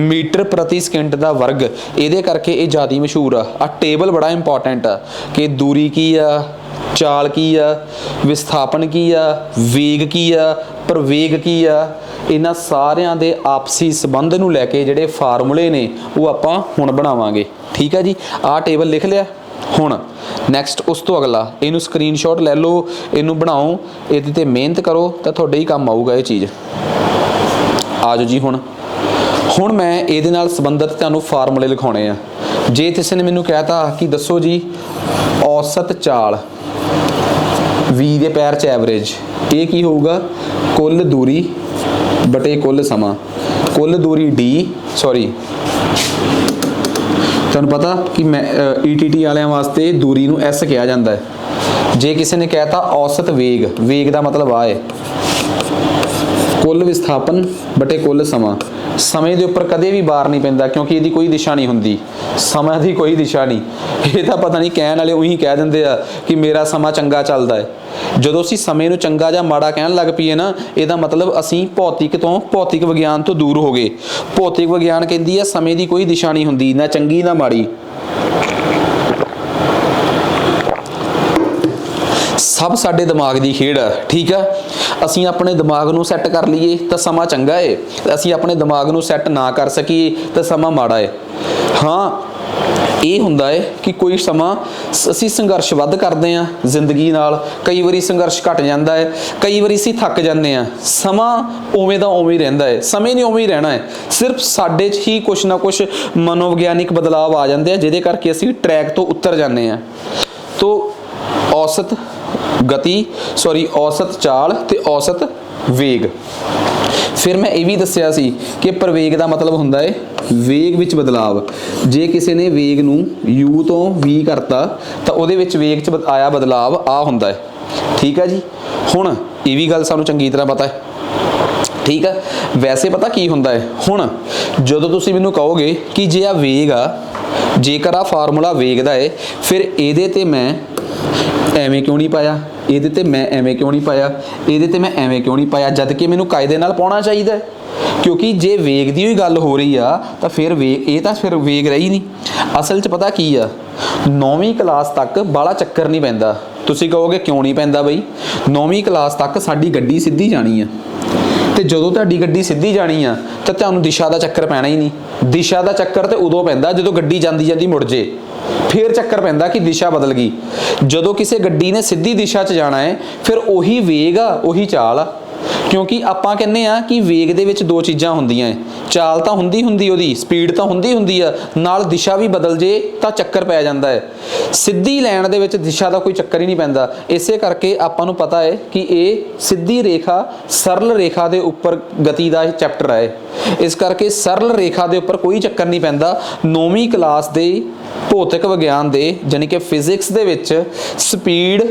मीटर प्रति सकिंट दा वर्ग इहदे करके ये ज़्यादा मशहूर आ टेबल बड़ा इंपॉर्टेंट आ कि दूरी की आ चाल की आ विस्थापन की आ वेग की आ प्रवेग की आ इन्हां सारियां दे आपसी संबंध नूं लैके जिहड़े फार्मूले ने वो आपां हुण बनावांगे ठीक है जी। आ टेबल लिख लिया हुण नैक्सट उस तो अगला इनू स्क्रीनशॉट ले लो इनू बनाओ इहदे ते मेहनत करो तो तुहाडे ही काम आऊगा ये चीज़। आ जाओ जी हुण हुण मैं इहदे नाल संबंधित तुहानूं फार्मूले लिखाउणे आ। जे किसी ने मैनूं कहता कि दसो जी औसत चाल वी दे पैर च एवरेज ये की होगा कुल दूरी बटे कुल समा कुल दूरी डी सॉरी तुहानूं पता कि मैं ETT वालियां वास्ते दूरी नूं S कहा जाता है। जे किसी ने कहता औसत वेग वेग का मतलब आ है कुल विस्थापन बटे कुल समा समय के उपर कदे भी बार नहीं पैंदा क्योंकि इसकी कोई दिशा नहीं हुंदी समय की कोई दिशा नहीं। ये तो पता नहीं कहण वाले उही कह दिंदे आ कि मेरा समा चंगा चलदा है। जदों असीं समय नूं चंगा जां माड़ा कहण लग पईए ना इहदा मतलब असीं भौतिक विग्यान तो दूर हो गए। भौतिक विग्यान कहंदी है समय की कोई दिशा नहीं हुंदी ना चंगी ना माड़ी सब साडे दिमाग की खेड है ठीक है। असीं अपने दिमाग नूं सैट कर लीए तो समा चंगा है असीं अपने दिमाग नूं सैट ना कर सकीए तो समा माड़ा है। हाँ ये हुंदा है कि कोई समा असीं संघर्ष वध करते हैं जिंदगी नाल कई वारी संघर्ष घट जाता है कई वारी असीं थक जाते हैं समा उवें दा उवें रहिंदा है समय नहीं उवें रहना है सिर्फ साडे च ही कुछ ना कुछ मनोविग्यानिक बदलाव आ जाते हैं जिहदे करके असीं ट्रैक तो उतर जाते हैं। तो औसत गति सॉरी औसत चाल ते औसत ਵੇਗ। ਫਿਰ ਮੈਂ ਇਹ ਵੀ ਦੱਸਿਆ ਸੀ ਕਿ ਪ੍ਰਵੇਗ ਦਾ ਮਤਲਬ ਹੁੰਦਾ ਹੈ ਵੇਗ ਵਿੱਚ ਬਦਲਾਵ। ਜੇ ਕਿਸੇ ਨੇ ਵੇਗ ਨੂੰ u ਤੋਂ v ਕਰਤਾ ਤਾਂ ਉਹਦੇ ਵਿੱਚ ਵੇਗ 'ਚ ਆਇਆ ਬਦਲਾਵ ਆ ਹੁੰਦਾ ਹੈ। ਠੀਕ ਹੈ ਜੀ। ਹੁਣ ਇਹ ਵੀ ਗੱਲ ਸਾਨੂੰ ਚੰਗੀ ਤਰ੍ਹਾਂ ਪਤਾ ਹੈ। ਠੀਕ ਹੈ। ਵੈਸੇ ਪਤਾ ਕੀ ਹੁੰਦਾ ਹੈ, ਹੁਣ ਜਦੋਂ ਤੁਸੀਂ ਮੈਨੂੰ ਕਹੋਗੇ ਕਿ ਜੇ ਆ ਵੇਗ ਆ, ਜੇਕਰ ਆ ਫਾਰਮੂਲਾ ਵੇਗ ਦਾ ਹੈ, ਫਿਰ ਇਹਦੇ ਤੇ ਮੈਂ ਐਵੇਂ ਕਿਉਂ ਨਹੀਂ ਪਾਇਆ, ਇਹਦੇ ਤੇ ਮੈਂ ਐਵੇਂ ਕਿਉਂ ਨਹੀਂ ਪਾਇਆ, ਇਹਦੇ ਤੇ ਮੈਂ ਐਵੇਂ ਕਿਉਂ ਨਹੀਂ ਪਾਇਆ, ਜਦ ਕਿ ਮੈਨੂੰ ਕਾਇਦੇ ਨਾਲ ਪਾਉਣਾ ਚਾਹੀਦਾ ਹੈ। ਕਿਉਂਕਿ ਜੇ ਵੇਗ ਦੀ ਹੀ ਗੱਲ ਹੋ ਰਹੀ ਆ ਤਾਂ ਫਿਰ ਵੇਗ, ਇਹ ਤਾਂ ਫਿਰ ਵੇਗ ਰਹੀ ਨਹੀਂ। ਅਸਲ 'ਚ ਪਤਾ ਕੀ ਆ, 9ਵੀਂ ਕਲਾਸ ਤੱਕ ਬਾਹਲਾ ਚੱਕਰ ਨਹੀਂ ਪੈਂਦਾ। ਤੁਸੀਂ ਕਹੋਗੇ ਕਿਉਂ ਨਹੀਂ ਪੈਂਦਾ ਬਈ? 9ਵੀਂ ਕਲਾਸ ਤੱਕ ਸਾਡੀ ਗੱਡੀ ਸਿੱਧੀ ਜਾਣੀ ਆ, ਤੇ ਜਦੋਂ ਤੁਹਾਡੀ ਗੱਡੀ ਸਿੱਧੀ ਜਾਣੀ ਆ ਤਾਂ ਤੁਹਾਨੂੰ ਦਿਸ਼ਾ ਦਾ ਚੱਕਰ ਪੈਣਾ ਹੀ ਨਹੀਂ। ਦਿਸ਼ਾ ਦਾ ਚੱਕਰ ਤੇ ਉਦੋਂ ਪੈਂਦਾ ਜਦੋਂ ਗੱਡੀ ਜਾਂਦੀ ਜਾਂਦੀ ਮੁੜ ਜੇ, ਫਿਰ ਚੱਕਰ ਪੈਂਦਾ ਕਿ ਦਿਸ਼ਾ ਬਦਲ ਗਈ। ਜਦੋਂ ਕਿਸੇ ਗੱਡੀ ਨੇ ਸਿੱਧੀ ਦਿਸ਼ਾ 'ਚ ਜਾਣਾ ਹੈ, ਫਿਰ ਉਹੀ ਵੇਗ ਆ, ਉਹੀ ਚਾਲ ਆ। ਕਿਉਂਕਿ ਆਪਾਂ ਕਹਿੰਦੇ ਆ ਕਿ ਵੇਗ ਦੇ ਵਿੱਚ ਦੋ ਚੀਜ਼ਾਂ ਹੁੰਦੀਆਂ ਹੈ, ਚਾਲ ਤਾਂ ਹੁੰਦੀ ਉਹਦੀ, ਸਪੀਡ ਤਾਂ ਹੁੰਦੀ ਆ, ਨਾਲ ਦਿਸ਼ਾ ਵੀ ਬਦਲ ਜੇ ਤਾਂ ਚੱਕਰ ਪੈ ਜਾਂਦਾ ਹੈ। ਸਿੱਧੀ ਲਾਈਨ ਦੇ ਵਿੱਚ ਦਿਸ਼ਾ ਦਾ ਕੋਈ ਚੱਕਰ ਹੀ ਨਹੀਂ ਪੈਂਦਾ। ਇਸੇ ਕਰਕੇ ਆਪਾਂ ਨੂੰ ਪਤਾ ਹੈ ਕਿ ਇਹ ਸਿੱਧੀ ਰੇਖਾ, ਸਰਲ ਰੇਖਾ ਦੇ ਉੱਪਰ ਗਤੀ ਦਾ ਇਹ ਚੈਪਟਰ ਹੈ। ਇਸ ਕਰਕੇ ਸਰਲ ਰੇਖਾ ਦੇ ਉੱਪਰ ਕੋਈ ਚੱਕਰ ਨਹੀਂ ਪੈਂਦਾ। 9ਵੀਂ ਕਲਾਸ ਦੇ ਭੌਤਿਕ ਵਿਗਿਆਨ ਦੇ ਯਾਨੀ ਕਿ ਫਿਜ਼ਿਕਸ ਦੇ ਵਿੱਚ ਸਪੀਡ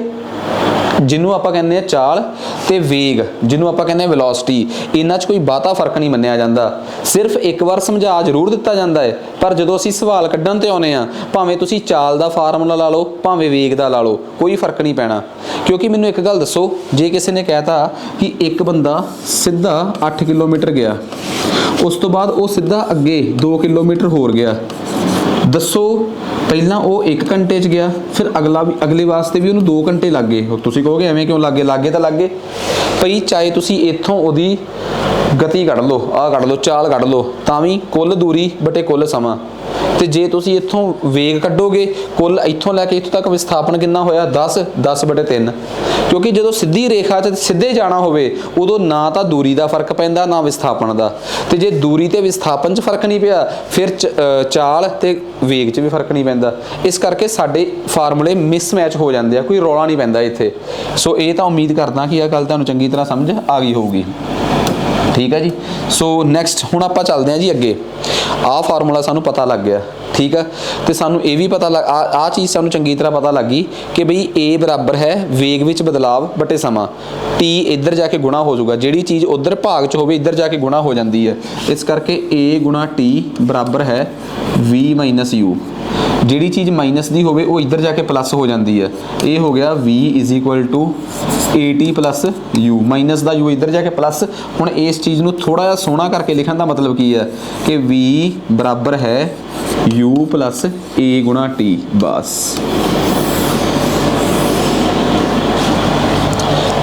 ਜਿਹਨੂੰ ਆਪਾਂ ਕਹਿੰਦੇ ਆ ਚਾਲ, ਤੇ ਵੇਗ ਜਿਹਨੂੰ ਆਪਾਂ ਕਹਿੰਦੇ ਆ ਵੈਲੋਸਿਟੀ, ਇਹਨਾਂ 'ਚ ਕੋਈ ਬਹੁਤਾ ਫਰਕ ਨਹੀਂ ਮੰਨਿਆ ਜਾਂਦਾ। ਸਿਰਫ ਇੱਕ ਵਾਰ ਸਮਝਾ ਜ਼ਰੂਰ ਦਿੱਤਾ ਜਾਂਦਾ ਹੈ, ਪਰ ਜਦੋਂ ਅਸੀਂ ਸਵਾਲ ਕੱਢਣ ਤੇ ਆਉਂਦੇ ਆ, ਭਾਵੇਂ ਤੁਸੀਂ ਚਾਲ ਦਾ ਫਾਰਮੂਲਾ ਲਾ ਲਓ, ਭਾਵੇਂ ਵੇਗ ਦਾ ਲਾ ਲਓ, ਕੋਈ ਫਰਕ ਨਹੀਂ ਪੈਣਾ। ਕਿਉਂਕਿ ਮੈਨੂੰ ਇੱਕ ਗੱਲ ਦੱਸੋ, ਜੇ ਕਿਸੇ ਨੇ ਕਹਿਤਾ ਕਿ ਇੱਕ ਬੰਦਾ ਸਿੱਧਾ 8 ਕਿਲੋਮੀਟਰ ਗਿਆ, ਉਸ ਤੋਂ ਬਾਅਦ ਉਹ ਸਿੱਧਾ ਅੱਗੇ 2 ਕਿਲੋਮੀਟਰ ਹੋਰ ਗਿਆ, ਦੱਸੋ ਪਹਿਲਾਂ ਉਹ 1 ਘੰਟੇ 'ਚ ਗਿਆ, ਫਿਰ ਅਗਲੇ ਵਾਸਤੇ ਵੀ ਉਹਨੂੰ 2 ਘੰਟੇ ਲੱਗ ਗਏ। ਤੁਸੀਂ ਕਹੋਗੇ ਐਵੇਂ ਕਿਉਂ ਲੱਗੇ? ਲੱਗੇ ਤਾਂ ਲੱਗੇ ਭਈ, ਚਾਹੇ ਤੁਸੀਂ ਇੱਥੋਂ ਉਹਦੀ ਗਤੀ ਕੱਢ ਲਓ, ਆਹ ਕੱਢ ਲਓ, ਚਾਲ ਕੱਢ ਲਓ, ਤਾਂ ਵੀ ਕੁੱਲ ਦੂਰੀ ਬਟੇ ਕੁੱਲ ਸਮਾਂ। ਤੇ ਜੇ ਤੁਸੀਂ ਇੱਥੋਂ ਵੇਗ ਕੱਢੋਗੇ, ਕੁੱਲ ਇੱਥੋਂ ਲੈ ਕੇ ਇੱਥੋਂ ਤੱਕ ਵਿਸਥਾਪਨ ਕਿੰਨਾ ਹੋਇਆ? 10 ਬਟੇ 3। ਕਿਉਂਕਿ ਜਦੋਂ ਸਿੱਧੀ ਰੇਖਾ 'ਚ ਸਿੱਧੇ ਜਾਣਾ ਹੋਵੇ, ਉਦੋਂ ਨਾ ਤਾਂ ਦੂਰੀ ਦਾ ਫਰਕ ਪੈਂਦਾ, ਨਾ ਵਿਸਥਾਪਨ ਦਾ। ਤੇ ਜੇ ਦੂਰੀ ਤੇ ਵਿਸਥਾਪਨ 'ਚ ਫਰਕ ਨਹੀਂ ਪਿਆ, ਫਿਰ ਚਾਲ ਤੇ ਵੇਗ 'ਚ ਵੀ ਫਰਕ ਨਹੀਂ ਪੈਂਦਾ। ਇਸ ਕਰਕੇ ਸਾਡੇ ਫਾਰਮੂਲੇ ਮਿਸਮੈਚ ਹੋ ਜਾਂਦੇ ਆ, ਕੋਈ ਰੌਲਾ ਨਹੀਂ ਪੈਂਦਾ ਇੱਥੇ। ਸੋ ਇਹ ਤਾਂ ਉਮੀਦ ਕਰਦਾ ਕਿ ਇਹ ਗੱਲ ਤੁਹਾਨੂੰ ਚੰਗੀ ਤਰ੍ਹਾਂ ਸਮਝ ਆ ਗਈ ਹੋਊਗੀ। ਠੀਕ ਹੈ ਜੀ। ਸੋ ਨੈਕਸਟ ਹੁਣ ਆਪਾਂ ਚੱਲਦੇ ਹਾਂ ਜੀ ਅੱਗੇ। ਆਹ ਫਾਰਮੂਲਾ ਸਾਨੂੰ ਪਤਾ ਲੱਗ ਗਿਆ, ਠੀਕ ਹੈ। ਤੇ ਸਾਨੂੰ ਇਹ ਵੀ ਪਤਾ ਆਹ ਚੀਜ਼ ਸਾਨੂੰ ਚੰਗੀ ਤਰ੍ਹਾਂ ਪਤਾ ਲੱਗ ਗਈ ਕਿ ਬਈ A ਬਰਾਬਰ ਹੈ ਵੇਗ ਵਿੱਚ ਬਦਲਾਵ ਬਟੇ ਸਮਾਂ। T ਇੱਧਰ ਜਾ ਕੇ ਗੁਣਾ ਹੋ ਜਾਊਗਾ, ਜਿਹੜੀ ਚੀਜ਼ ਉੱਧਰ ਭਾਗ 'ਚ ਹੋਵੇ ਇੱਧਰ ਜਾ ਕੇ ਗੁਣਾ ਹੋ ਜਾਂਦੀ ਹੈ। ਇਸ ਕਰਕੇ A ਗੁਣਾ T ਬਰਾਬਰ ਹੈ V ਮਾਈਨਸ U। ਜਿਹੜੀ ਚੀਜ਼ ਮਾਈਨਸ ਦੀ ਹੋਵੇ ਉਹ ਇੱਧਰ ਜਾ ਕੇ ਪਲੱਸ ਹੋ ਜਾਂਦੀ ਹੈ। ਇਹ ਹੋ ਗਿਆ V is equal to AT plus U, minus ਦਾ U ਇੱਧਰ ਜਾ ਕੇ ਪਲੱਸ। ਹੁਣ ਇਸ ਚੀਜ਼ ਨੂੰ ਥੋੜਾ ਜਿਹਾ ਸੋਹਣਾ ਕਰਕੇ ਲਿਖਣ ਦਾ ਮਤਲਬ ਕੀ ਹੈ ਕਿ V ਬਰਾਬਰ ਹੈ U ਪਲੱਸ A ਗੁਣਾ T। ਬਸ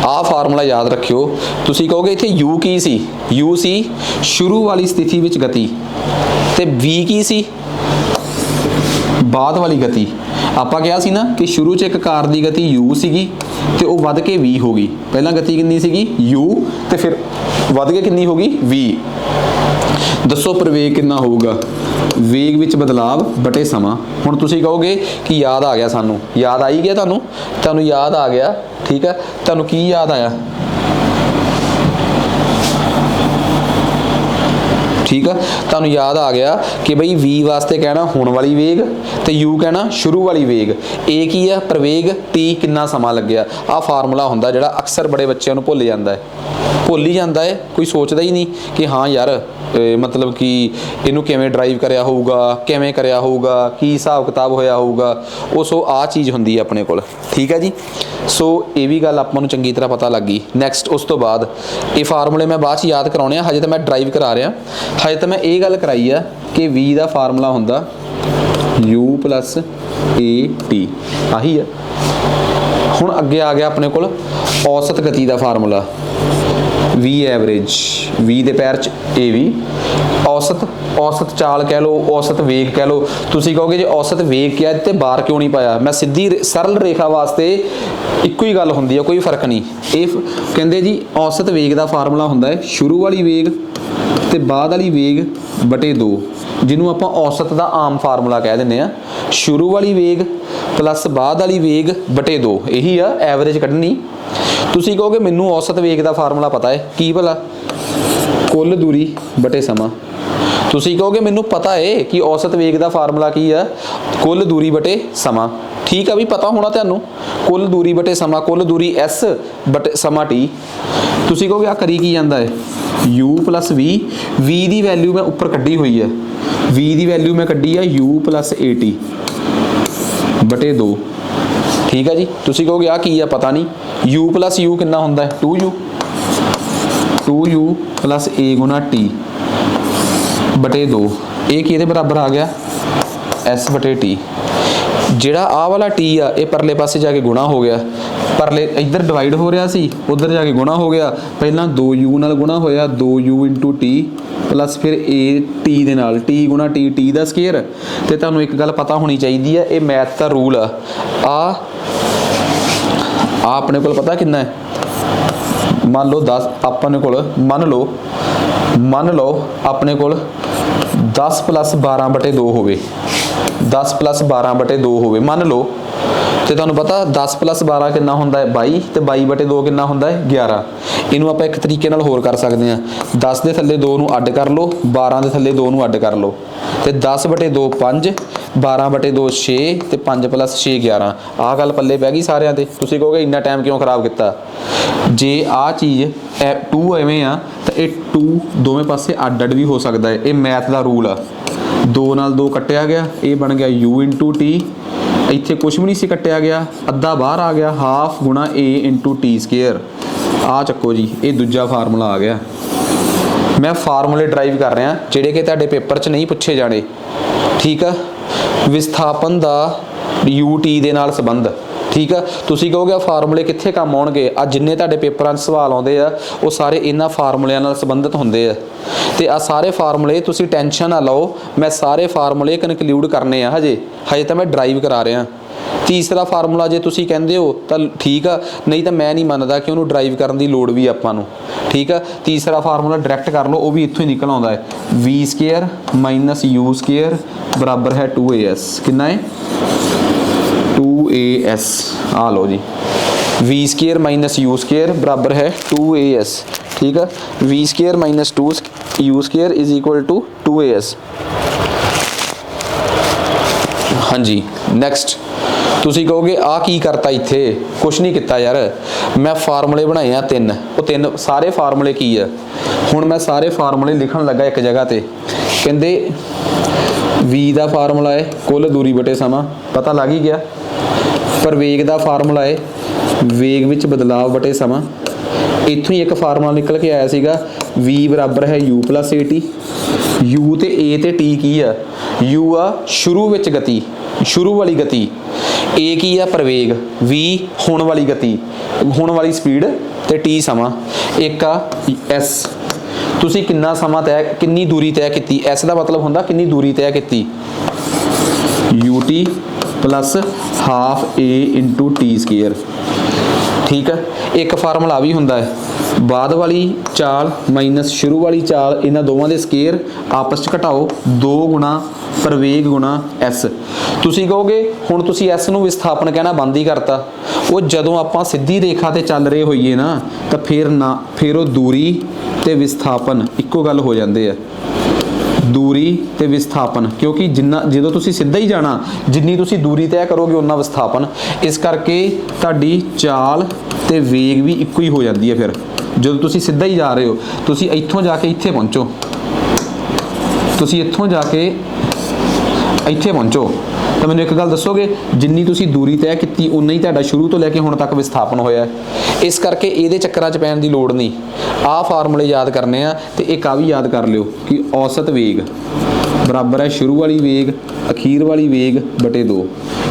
ਆਹ ਫਾਰਮੂਲਾ ਯਾਦ ਰੱਖਿਓ। ਤੁਸੀਂ ਕਹੋਗੇ ਇੱਥੇ U ਕੀ ਸੀ? U ਸੀ ਸ਼ੁਰੂ ਵਾਲੀ ਸਥਿਤੀ ਵਿੱਚ ਗਤੀ, ਤੇ V ਕੀ ਸੀ? ਬਾਅਦ ਵਾਲੀ ਗਤੀ। ਆਪਾਂ ਕਿਹਾ ਸੀ ਨਾ ਕਿ ਸ਼ੁਰੂ 'ਚ ਇੱਕ ਕਾਰ ਦੀ ਗਤੀ U ਸੀਗੀ ਤੇ ਉਹ ਵੱਧ ਕੇ V ਹੋ ਗਈ। ਪਹਿਲਾਂ ਗਤੀ ਕਿੰਨੀ ਸੀਗੀ? U, ਤੇ ਫਿਰ ਵੱਧ ਕੇ ਕਿੰਨੀ ਹੋ ਗਈ? V। ਦੱਸੋ ਪ੍ਰਵੇਗ ਕਿੰਨਾ ਹੋਊਗਾ? ਵੇਗ ਵਿੱਚ ਬਦਲਾਵ ਬਟੇ ਸਮਾਂ। ਹੁਣ ਤੁਸੀਂ ਕਹੋਗੇ ਕਿ ਯਾਦ ਆ ਗਿਆ ਸਾਨੂੰ। ਯਾਦ ਆਈ ਗਿਆ ਤੁਹਾਨੂੰ ਯਾਦ ਆ ਗਿਆ, ਠੀਕ ਹੈ। ਤੁਹਾਨੂੰ ਕੀ ਯਾਦ ਆਇਆ? ਠੀਕ ਆ, ਤੁਹਾਨੂੰ ਯਾਦ ਆ ਗਿਆ ਕਿ ਬਈ V ਵਾਸਤੇ ਕਹਿਣਾ ਹੁਣ ਵਾਲੀ ਵੇਗ ਤੇ U ਕਹਿਣਾ ਸ਼ੁਰੂ ਵਾਲੀ ਵੇਗ। A ਕੀ ਆ? ਪ੍ਰਵੇਗ। T ਕਿੰਨਾ ਸਮਾਂ ਲੱਗਿਆ। ਆਹ ਫਾਰਮੂਲਾ ਹੁੰਦਾ ਜਿਹੜਾ ਅਕਸਰ ਬੜੇ ਬੱਚਿਆਂ ਨੂੰ ਭੁੱਲ ਜਾਂਦਾ ਹੈ, ਭੁੱਲ ਹੀ ਜਾਂਦਾ ਹੈ। ਕੋਈ ਸੋਚਦਾ ਹੀ ਨਹੀਂ ਕਿ ਹਾਂ ਯਾਰ ਮਤਲਬ ਕਿ ਇਹਨੂੰ ਕਿਵੇਂ ਡਰਾਈਵ ਕਰਿਆ ਹੋਊਗਾ, ਕਿਵੇਂ ਕਰਿਆ ਹੋਊਗਾ, ਕੀ ਹਿਸਾਬ ਕਿਤਾਬ ਹੋਇਆ ਹੋਊਗਾ। ਉਹ ਸੋ ਆਹ ਚੀਜ਼ ਹੁੰਦੀ ਹੈ ਆਪਣੇ ਕੋਲ, ਠੀਕ ਹੈ ਜੀ। ਸੋ ਇਹ ਵੀ ਗੱਲ ਆਪਾਂ ਨੂੰ ਚੰਗੀ ਤਰ੍ਹਾਂ ਪਤਾ ਲੱਗ ਗਈ। ਨੈਕਸਟ ਉਸ ਤੋਂ ਬਾਅਦ ਇਹ ਫਾਰਮੂਲੇ ਮੈਂ ਬਾਅਦ 'ਚ ਯਾਦ ਕਰਾਉਣੇ ਆ, ਹਜੇ ਤਾਂ ਮੈਂ ਡਰਾਈਵ ਕਰਾ ਰਿਹਾ। ਹਜੇ ਤਾਂ ਮੈਂ ਇਹ ਗੱਲ ਕਰਾਈ ਆ ਕਿ V ਦਾ ਫਾਰਮੂਲਾ ਹੁੰਦਾ U ਪਲੱਸ AT, ਆਹੀ ਆ। ਹੁਣ ਅੱਗੇ ਆ ਗਿਆ ਆਪਣੇ ਕੋਲ ਔਸਤ ਗਤੀ ਦਾ ਫਾਰਮੂਲਾ, V ਐਵਰੇਜ। V ਦੇ ਪੈਰ 'ਚ AV। ਔਸਤ ਚਾਲ ਕਹਿ ਲਓ, ਔਸਤ ਵੇਗ ਕਹਿ ਲਓ। ਤੁਸੀਂ ਕਹੋਗੇ ਜੇ ਔਸਤ ਵੇਗ ਕਿਹਾ ਤੇ ਬਾਰ ਕਿਉਂ ਨਹੀਂ ਪਾਇਆ? ਮੈਂ ਸਿੱਧੀ ਸਰਲ ਰੇਖਾ ਵਾਸਤੇ ਇੱਕੋ ਹੀ ਗੱਲ ਹੁੰਦੀ ਹੈ, ਕੋਈ ਫਰਕ ਨਹੀਂ। ਇਹ ਕਹਿੰਦੇ ਜੀ ਔਸਤ ਵੇਗ ਦਾ ਫਾਰਮੂਲਾ ਹੁੰਦਾ ਹੈ ਸ਼ੁਰੂ ਵਾਲੀ ਵੇਗ ਤੇ ਬਾਅਦ ਵਾਲੀ ਵੇਗ ਬਟੇ 2, ਜਿਹਨੂੰ ਆਪਾਂ ਔਸਤ ਦਾ ਆਮ ਫਾਰਮੂਲਾ ਕਹਿ ਦਿੰਦੇ ਆ। ਸ਼ੁਰੂ ਵਾਲੀ ਵੇਗ प्लस बाद वाली वेग बटे 2 यही आ एवरेज कढ़नी। तुसी कहोगे मैनू औसत वेग का फार्मूला पता है की भला, कुल दूरी बटे समा। तुसी कहोगे मैनू पता है कि औसत वेग का फार्मूला की है, कुल दूरी बटे समा। ठीक है भी पता होना तुहानू, कुल दूरी बटे समा, कुल दूरी S बटे समा T। तुसी कहोगे आ करी की जांदा है, U प्लस V, V की वैल्यू मैं उपर कड्डी हुई है, V की वैल्यू मैं कड्डी है U प्लस AT बटे 2। ठीक है जी। तुसी कहोगे आ की है पता नहीं, U प्लस U कितना होंदा है 2U, 2U plus A Guna T बटे 2। ये किहदे बराबर आ गया S बटे T। ਜਿਹੜਾ ਆ ਵਾਲਾ T ਆ ਇਹ ਪਰਲੇ ਪਾਸੇ ਜਾ ਕੇ ਗੁਣਾ ਹੋ ਗਿਆ, ਪਰਲੇ ਇੱਧਰ ਡਿਵਾਈਡ ਹੋ ਰਿਹਾ ਸੀ, ਉਧਰ ਜਾ ਕੇ ਗੁਣਾ ਹੋ ਗਿਆ। ਪਹਿਲਾਂ 2U ਨਾਲ ਗੁਣਾ ਹੋਇਆ 2U T ਪਲੱਸ ਫਿਰ A T ਦੇ ਨਾਲ T ਗੁਣਾ T, T ਦਾ ਸਕੁਅਰ। ਤੇ ਤੁਹਾਨੂੰ ਇੱਕ ਗੱਲ ਪਤਾ ਹੋਣੀ ਚਾਹੀਦੀ ਹੈ, ਇਹ ਮੈਥ ਦਾ ਰੂਲ ਆ ਆਪਣੇ ਕੋਲ ਪਤਾ ਕਿੰਨਾ ਹੈ, ਮੰਨ ਲਓ 10 ਆਪਣੇ ਕੋਲ ਮੰਨ ਲਓ ਆਪਣੇ ਕੋਲ 10 प्लस 12 बटे 2 होवे, 10 प्लस 12 बटे 2 होवे मान लो। तो तुहानू पता 10 प्लस 12 कितना होंदा है 22, तो 22 बटे 2 कितना होंदा है 11। इनू आपां एक तरीके नाल होर कर सकते हैं, 10 के थल्ले 2 नू अड्ड कर लो, 12 के थल्ले 2 नू अड्ड कर लो, तो 10 बटे 2 5, 12 बटे 2 6, तो 5 प्लस 6 11। आह गल पल्ले पै गई सारिਆਂ ते। तुसीं कहोगे इन्ना टाइम क्यों खराब किया, जे आ चीज़ 2 एवें आ तो ये 2 दोवें पासे अड्ड अड्ड भी हो सकता है, ये मैथ का रूल आ। 2 नाल 2 कट्टिया गया, ये बन गया U T, इत्थे कुछ भी नहीं सी कट्टिया गया, अद्धा बाहर आ गया, हाफ गुणा A T स्केयर। आ चक्को जी, ये दूजा फार्मूला आ गया। मैं फार्मूले ड्राइव कर रहा जिहड़े कि तुहाडे पेपर च नहीं पुछे जाने। ठीक है, विस्थापन का UT दे नाल संबंध। ठीक है, तुसीं कहोगे फार्मूले कित्थे काम आउणगे, आ जिन्ने तुहाडे पेपरां 'च सवाल आउंदे आ वो सारे इन्हां फार्मूलिਆਂ नाल संबंधित हुंदे आ। ते आ सारे फार्मूले तुसीं टेंशन ना लओ, मैं सारे फार्मूले कनकलूड करने आ, हजे तो मैं ड्राइव करा रहा। तीसरा फार्मूला जे तुसीं कहंदे हो तो ठीक आ, नहीं तो मैं नहीं मनदा कि उहनूं ड्राइव करन दी लोड़ भी आपां नूं। ठीक है, तीसरा फार्मूला डायरैक्ट कर लो, वो भी इत्थों ही निकल आउंदा है, V square minus U square बराबर है 2AS। कितना है 2AS। आ लो जी, V square minus U square बराबर है 2AS। ठीक है, V square minus 2U square is equal to 2AS। हाँ जी, नैक्सट तुसीं कहोगे आ की करता इत्थे, कुछ नहीं किया यार, मैं फार्मूले बनाए आ 3, वो 3 सारे फार्मूले की है। हुण मैं सारे फार्मूले लिखण लगा एक जगह ते, कहंदे V का फार्मूला है कुल दूरी बटे समा, पता लग ही गया। पर वेग का फार्मूला है वेग विच बदलाव बटे समा, इत्थों ही एक फार्मूला निकल के आया सीगा, V बराबर है U प्लस AT। U ते A ते T की है, U आ शुरू विच गति, शुरू वाली गति, A की है प्रवेग, V होण वाली गति, होण वाली स्पीड, ते T समा, एक आ S। तुसीं किन्ना समा तय, किन्नी दूरी तय की, S का मतलब हुंदा किन्नी दूरी तय की, UT plus half A T square. ठीक है, एक फार्मूला भी हुंदा है बाद वाली चाल माइनस शुरू वाली चाल, इन्हां दोवां दे स्केयर आपस च घटाओ, 2 गुणा प्रवेग गुणा S। तुसीं कहोगे हुण तुसीं S नूं विस्थापन कहना बंद ही करता, वो जदों आपां सीधी रेखा ते चल रहे होईए ना तो फिर वो दूरी ते विस्थापन इक्को गल हो जाते हैं, दूरी ते विस्थापन, क्योंकि जिन्ना जो तुसीं सीधा ही जाना, जिन्नी तुसीं दूरी तय करोगे उन्ना विस्थापन, इस करके तुहाडी चाल ते वेग भी इक्को ही हो जाती है। फिर जो तुसीं सीधा ही जा रहे हो, तुसीं इत्थों जाके इत्थे पहुँचो, तुसीं इत्थों जाके इत्थे पहुँचो, तो मैंने एक गल दसोगे जिन्नी तुसीं दूरी तय की उन्ना ही तुहाडा शुरू तो लैके हुण तक विस्थापन होया है। इस करके इहदे चक्करां च पैण दी लोड़ नहीं, आ फार्मूले याद करने आ, ते एक आ भी याद कर लिओ कि औसत वेग बराबर है शुरू वाली वेग अखीर वाली वेग बटे 2,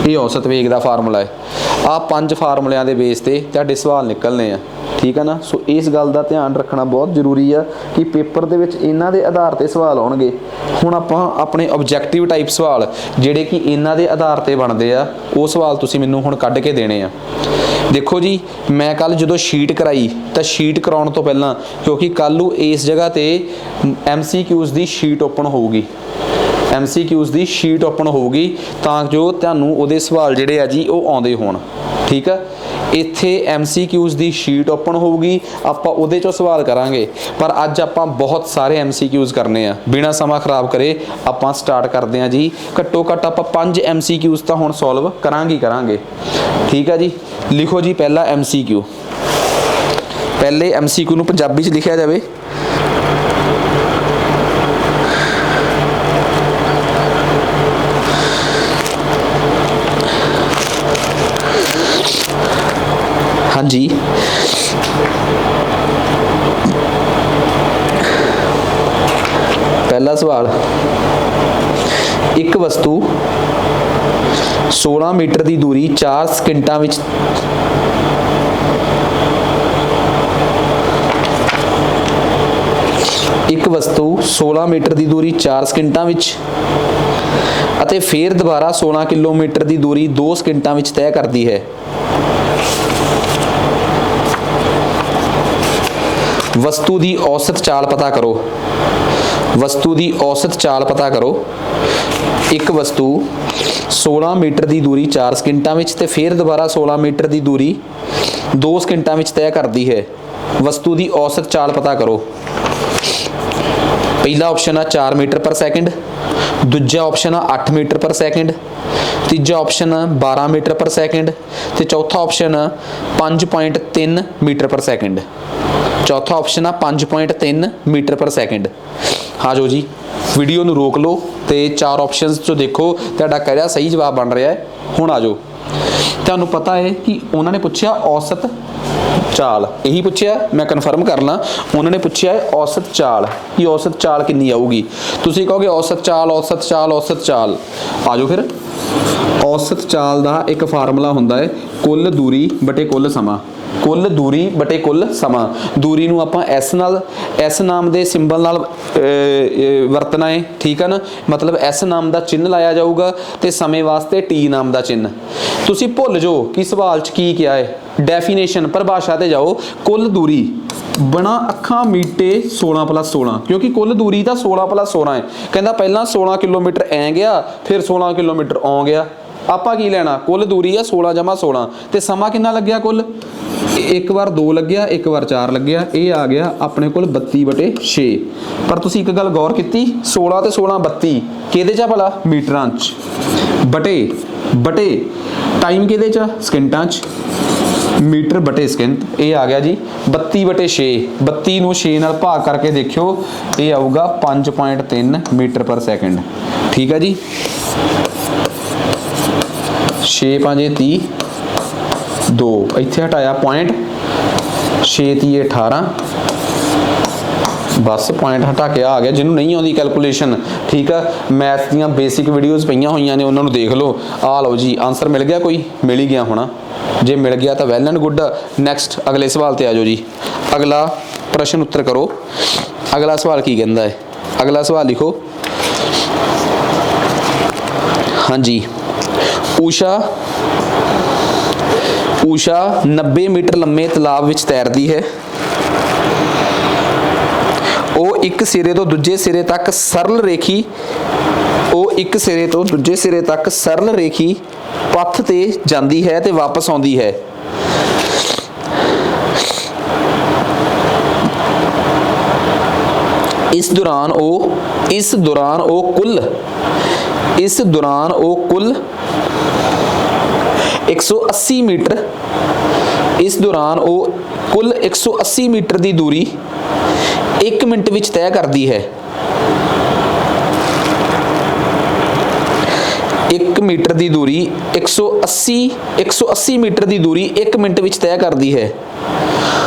ये औसत वेग का फार्मूला है। आ 5 फार्मूलिਆਂ ਦੇ बेस ते तुहाडे सवाल निकलने आ। ठीक है ना, सो इस गल का ध्यान रखना बहुत जरूरी है कि पेपर दे विच इन्हां दे आधार ते सवाल आउणगे। हुण आपां अपने ऑब्जैक्टिव टाइप सवाल जिहड़े कि इन्हां दे आधार ते बनदे आ, वो सवाल तुसीं मैनूं हुण कढ के देने आ। देखो जी, मैं कल जो शीट कराई तो शीट कराउण तो पहलां, क्योंकि कल नूं इस जगह ते MCQs की शीट ओपन होगी, MCQs ਦੀ ਸ਼ੀਟ ਓਪਨ ਹੋਊਗੀ ਤਾਂ ਜੋ ਤੁਹਾਨੂੰ ਉਹਦੇ ਸਵਾਲ ਜਿਹੜੇ ਆ ਜੀ ਉਹ ਆਉਂਦੇ ਹੋਣ। ਠੀਕ ਆ, ਇੱਥੇ MCQs ਦੀ ਸ਼ੀਟ ਓਪਨ ਹੋਊਗੀ, ਆਪਾਂ ਉਹਦੇ ਚੋਂ ਸਵਾਲ ਕਰਾਂਗੇ। ਪਰ ਅੱਜ ਆਪਾਂ ਬਹੁਤ ਸਾਰੇ MCQs ਕਰਨੇ ਆ, ਬਿਨਾਂ ਸਮਾਂ ਖਰਾਬ ਕਰੇ ਆਪਾਂ ਸਟਾਰਟ ਕਰਦੇ ਹਾਂ ਜੀ। ਘੱਟੋ ਘੱਟ ਆਪਾਂ 5 MCQs ਤਾਂ ਹੁਣ ਸੋਲਵ ਕਰਾਂਗੇ। ਠੀਕ ਆ ਜੀ, ਲਿਖੋ ਜੀ ਪਹਿਲਾ MCQ। ਪਹਿਲੇ MCQ ਨੂੰ ਪੰਜਾਬੀ 'ਚ ਲਿਖਿਆ ਜਾਵੇ। ਹਾਂਜੀ, ਪਹਿਲਾ ਸਵਾਲ, ਇੱਕ ਵਸਤੂ 16 ਮੀਟਰ ਦੀ ਦੂਰੀ 4 ਸਕਿੰਟਾਂ ਵਿੱਚ ਇੱਕ ਵਸਤੂ 16 ਮੀਟਰ ਦੀ ਦੂਰੀ 4 ਸਕਿੰਟਾਂ ਵਿੱਚ ਅਤੇ ਫਿਰ ਦੁਬਾਰਾ 16 ਕਿਲੋਮੀਟਰ ਦੀ ਦੂਰੀ 2 ਸਕਿੰਟਾਂ ਵਿੱਚ ਤੈਅ ਕਰਦੀ ਹੈ। ਵਸਤੂ ਦੀ ਔਸਤ ਚਾਲ ਪਤਾ ਕਰੋ। ਵਸਤੂ ਦੀ ਔਸਤ ਚਾਲ ਪਤਾ ਕਰੋ। ਇੱਕ ਵਸਤੂ 16 ਮੀਟਰ ਦੀ ਦੂਰੀ 4 ਸਕਿੰਟਾਂ ਵਿੱਚ ਤੇ ਫਿਰ ਦੁਬਾਰਾ 16 ਮੀਟਰ ਦੀ ਦੂਰੀ 2 ਸਕਿੰਟਾਂ ਵਿੱਚ ਤੈਅ ਕਰਦੀ ਹੈ। ਵਸਤੂ ਦੀ ਔਸਤ ਚਾਲ ਪਤਾ ਕਰੋ। ਪਹਿਲਾ ਆਪਸ਼ਨ ਆ 4 ਮੀਟਰ ਪਰ ਸੈਕਿੰਡ, ਦੂਜਾ ਆਪਸ਼ਨ ਆ 8 ਮੀਟਰ ਪਰ ਸੈਕਿੰਡ, ਤੀਜਾ ਆਪਸ਼ਨ 12 ਮੀਟਰ ਪਰ ਸੈਕਿੰਡ ਤੇ ਚੌਥਾ ਆਪਸ਼ਨ 5.3 ਮੀਟਰ ਪਰ ਸੈਕਿੰਡ। ਚੌਥਾ ਆਪਸ਼ਨ ਆ 5.3 ਮੀਟਰ ਪਰ ਸੈਕਿੰਡ। ਹਾਂ ਜੋ ਜੀ, ਵੀਡੀਓ ਨੂੰ ਰੋਕ ਲਓ ਤੇ ਚਾਰ ਆਪਸ਼ਨਸ ਚੋਂ ਦੇਖੋ ਤੁਹਾਡਾ ਕਿਹੜਾ ਸਹੀ ਜਵਾਬ ਬਣ ਰਿਹਾ ਹੈ। ਹੁਣ ਆ ਜਾਓ, ਤੁਹਾਨੂੰ ਪਤਾ ਹੈ ਕਿ ਉਹਨਾਂ ਨੇ ਪੁੱਛਿਆ ਔਸਤ ਚਾਲ, ਇਹੀ ਪੁੱਛਿਆ, ਮੈਂ ਕਨਫਰਮ ਕਰ ਲਾਂ। ਉਹਨਾਂ ਨੇ ਪੁੱਛਿਆ ਹੈ ਔਸਤ ਚਾਲ, ਕਿ ਔਸਤ ਚਾਲ ਕਿੰਨੀ ਆਊਗੀ। ਤੁਸੀਂ ਕਹੋਗੇ ਔਸਤ ਚਾਲ, ਔਸਤ ਚਾਲ, ਔਸਤ ਚਾਲ। ਆ ਜਾਓ ਫਿਰ, ਔਸਤ ਚਾਲ ਦਾ ਇੱਕ ਫਾਰਮੂਲਾ ਹੁੰਦਾ ਹੈ ਕੁੱਲ ਦੂਰੀ ਬਟੇ ਕੁੱਲ ਸਮਾਂ। ਕੁੱਲ ਦੂਰੀ ਬਟੇ ਕੁੱਲ ਸਮਾਂ। ਦੂਰੀ ਨੂੰ ਆਪਾਂ S ਨਾਲ, S ਨਾਮ ਦੇ ਸਿੰਬਲ ਨਾਲ ਵਰਤਣਾ ਹੈ। ਠੀਕ ਹੈ ਨਾ, ਮਤਲਬ S ਨਾਮ ਦਾ ਚਿੰਨ੍ਹ ਲਾਇਆ ਜਾਊਗਾ ਤੇ ਸਮੇਂ ਵਾਸਤੇ T ਨਾਮ ਦਾ ਚਿੰਨ੍ਹ। ਤੁਸੀਂ ਭੁੱਲ ਜਾਓ ਕਿ ਸਵਾਲ 'ਚ ਕੀ ਕਿਹਾ ਹੈ। ਡੈਫੀਨੇਸ਼ਨ ਪਰਿਭਾਸ਼ਾ ਤੇ ਜਾਓ। ਕੁੱਲ ਦੂਰੀ ਬਣਾ ਅੱਖਾਂ ਮੀਟੇ 16 + 16, ਕਿਉਂਕਿ ਕੁੱਲ ਦੂਰੀ ਤਾਂ 16 + 16 ਹੈ। ਕਹਿੰਦਾ ਪਹਿਲਾਂ 16 ਕਿਲੋਮੀਟਰ ਐ ਗਿਆ, ਫਿਰ 16 ਕਿਲੋਮੀਟਰ ਆਉਂ ਗਿਆ। ਆਪਾਂ ਕੀ ਲੈਣਾ, ਕੁੱਲ ਦੂਰੀ ਆ 16 + 16 ਤੇ ਸਮਾਂ ਕਿੰਨਾ ਲੱਗਿਆ ਕੁੱਲ। ਇੱਕ ਵਾਰ 2 ਲੱਗਿਆ, ਇੱਕ ਵਾਰ 4 ਲੱਗਿਆ, ਇਹ ਆ ਗਿਆ ਆਪਣੇ ਕੋਲ 32/6। ਪਰ ਤੁਸੀਂ ਇੱਕ ਗੱਲ ਗੌਰ ਕੀਤੀ, 16 ਤੇ 16 32 ਕਿਹਦੇ 'ਚ ਆ ਭਲਾ, ਮੀਟਰਾਂ 'ਚ। ਬਟੇ ਟਾਈਮ ਕਿਹਦੇ 'ਚ, ਸਕਿੰਟਾਂ 'ਚ। ਮੀਟਰ ਬਟੇ ਸਕਿੰਟ, ਇਹ ਆ ਗਿਆ ਜੀ 32/6। 32 ਨੂੰ 6 ਨਾਲ ਭਾਗ ਕਰਕੇ ਦੇਖਿਓ, ਇਹ ਆਊਗਾ 5.3 ਮੀਟਰ ਪਰ ਸੈਕਿੰਡ। ਠੀਕ ਹੈ ਜੀ, 6 5 30 2, ਇੱਥੇ ਹਟਾਇਆ ਪੁਆਇੰਟ, 6 30 18, ਬਸ ਪੁਆਇੰਟ ਹਟਾ ਕੇ ਆ ਗਿਆ। ਜਿਹਨੂੰ ਨਹੀਂ ਆਉਂਦੀ ਕੈਲਕੂਲੇਸ਼ਨ, ਠੀਕ ਆ, ਮੈਥ ਦੀਆਂ ਬੇਸਿਕ ਵੀਡੀਓਜ਼ ਪਈਆਂ ਹੋਈਆਂ ਨੇ, ਉਹਨਾਂ ਨੂੰ ਦੇਖ ਲਓ। ਆ ਲਓ ਜੀ, ਆਨਸਰ ਮਿਲ ਗਿਆ, ਕੋਈ ਮਿਲ ਹੀ ਗਿਆ ਹੋਣਾ। ਜੇ ਮਿਲ ਗਿਆ ਤਾਂ ਵੈਲ ਐਂਡ ਗੁੱਡ। ਨੈਕਸਟ ਅਗਲੇ ਸਵਾਲ ਤੇ ਆ ਜਾਓ ਜੀ। ਅਗਲਾ ਪ੍ਰਸ਼ਨ ਉੱਤਰ ਕਰੋ। ਅਗਲਾ ਸਵਾਲ ਕੀ ਕਹਿੰਦਾ ਹੈ, ਅਗਲਾ ਸਵਾਲ ਲਿਖੋ। ਹਾਂਜੀ, ਊਸ਼ਾ 90 ਮੀਟਰ ਲੰਮੇ ਤਲਾਬ ਵਿੱਚ ਤੈਰਦੀ ਹੈ। ਉਹ ਇੱਕ ਸਿਰੇ ਤੋਂ ਦੂਜੇ ਸਿਰੇ ਤੱਕ ਸਰਲ ਰੇਖੀ ਪਥ ਤੇ ਜਾਂਦੀ ਹੈ ਤੇ ਵਾਪਸ ਆਉਂਦੀ ਹੈ। ਇਸ ਦੌਰਾਨ ਉਹ ਕੁੱਲ 180 ਮੀਟਰ ਇਸ ਦੌਰਾਨ ਉਹ ਕੁੱਲ 180 ਮੀਟਰ ਦੀ ਦੂਰੀ 1 ਮਿੰਟ ਵਿੱਚ ਤੈਅ ਕਰਦੀ ਹੈ। 1 ਮੀਟਰ ਦੀ ਦੂਰੀ 180 ਮੀਟਰ ਦੀ ਦੂਰੀ 1 ਮਿੰਟ ਵਿੱਚ ਤੈਅ ਕਰਦੀ ਹੈ।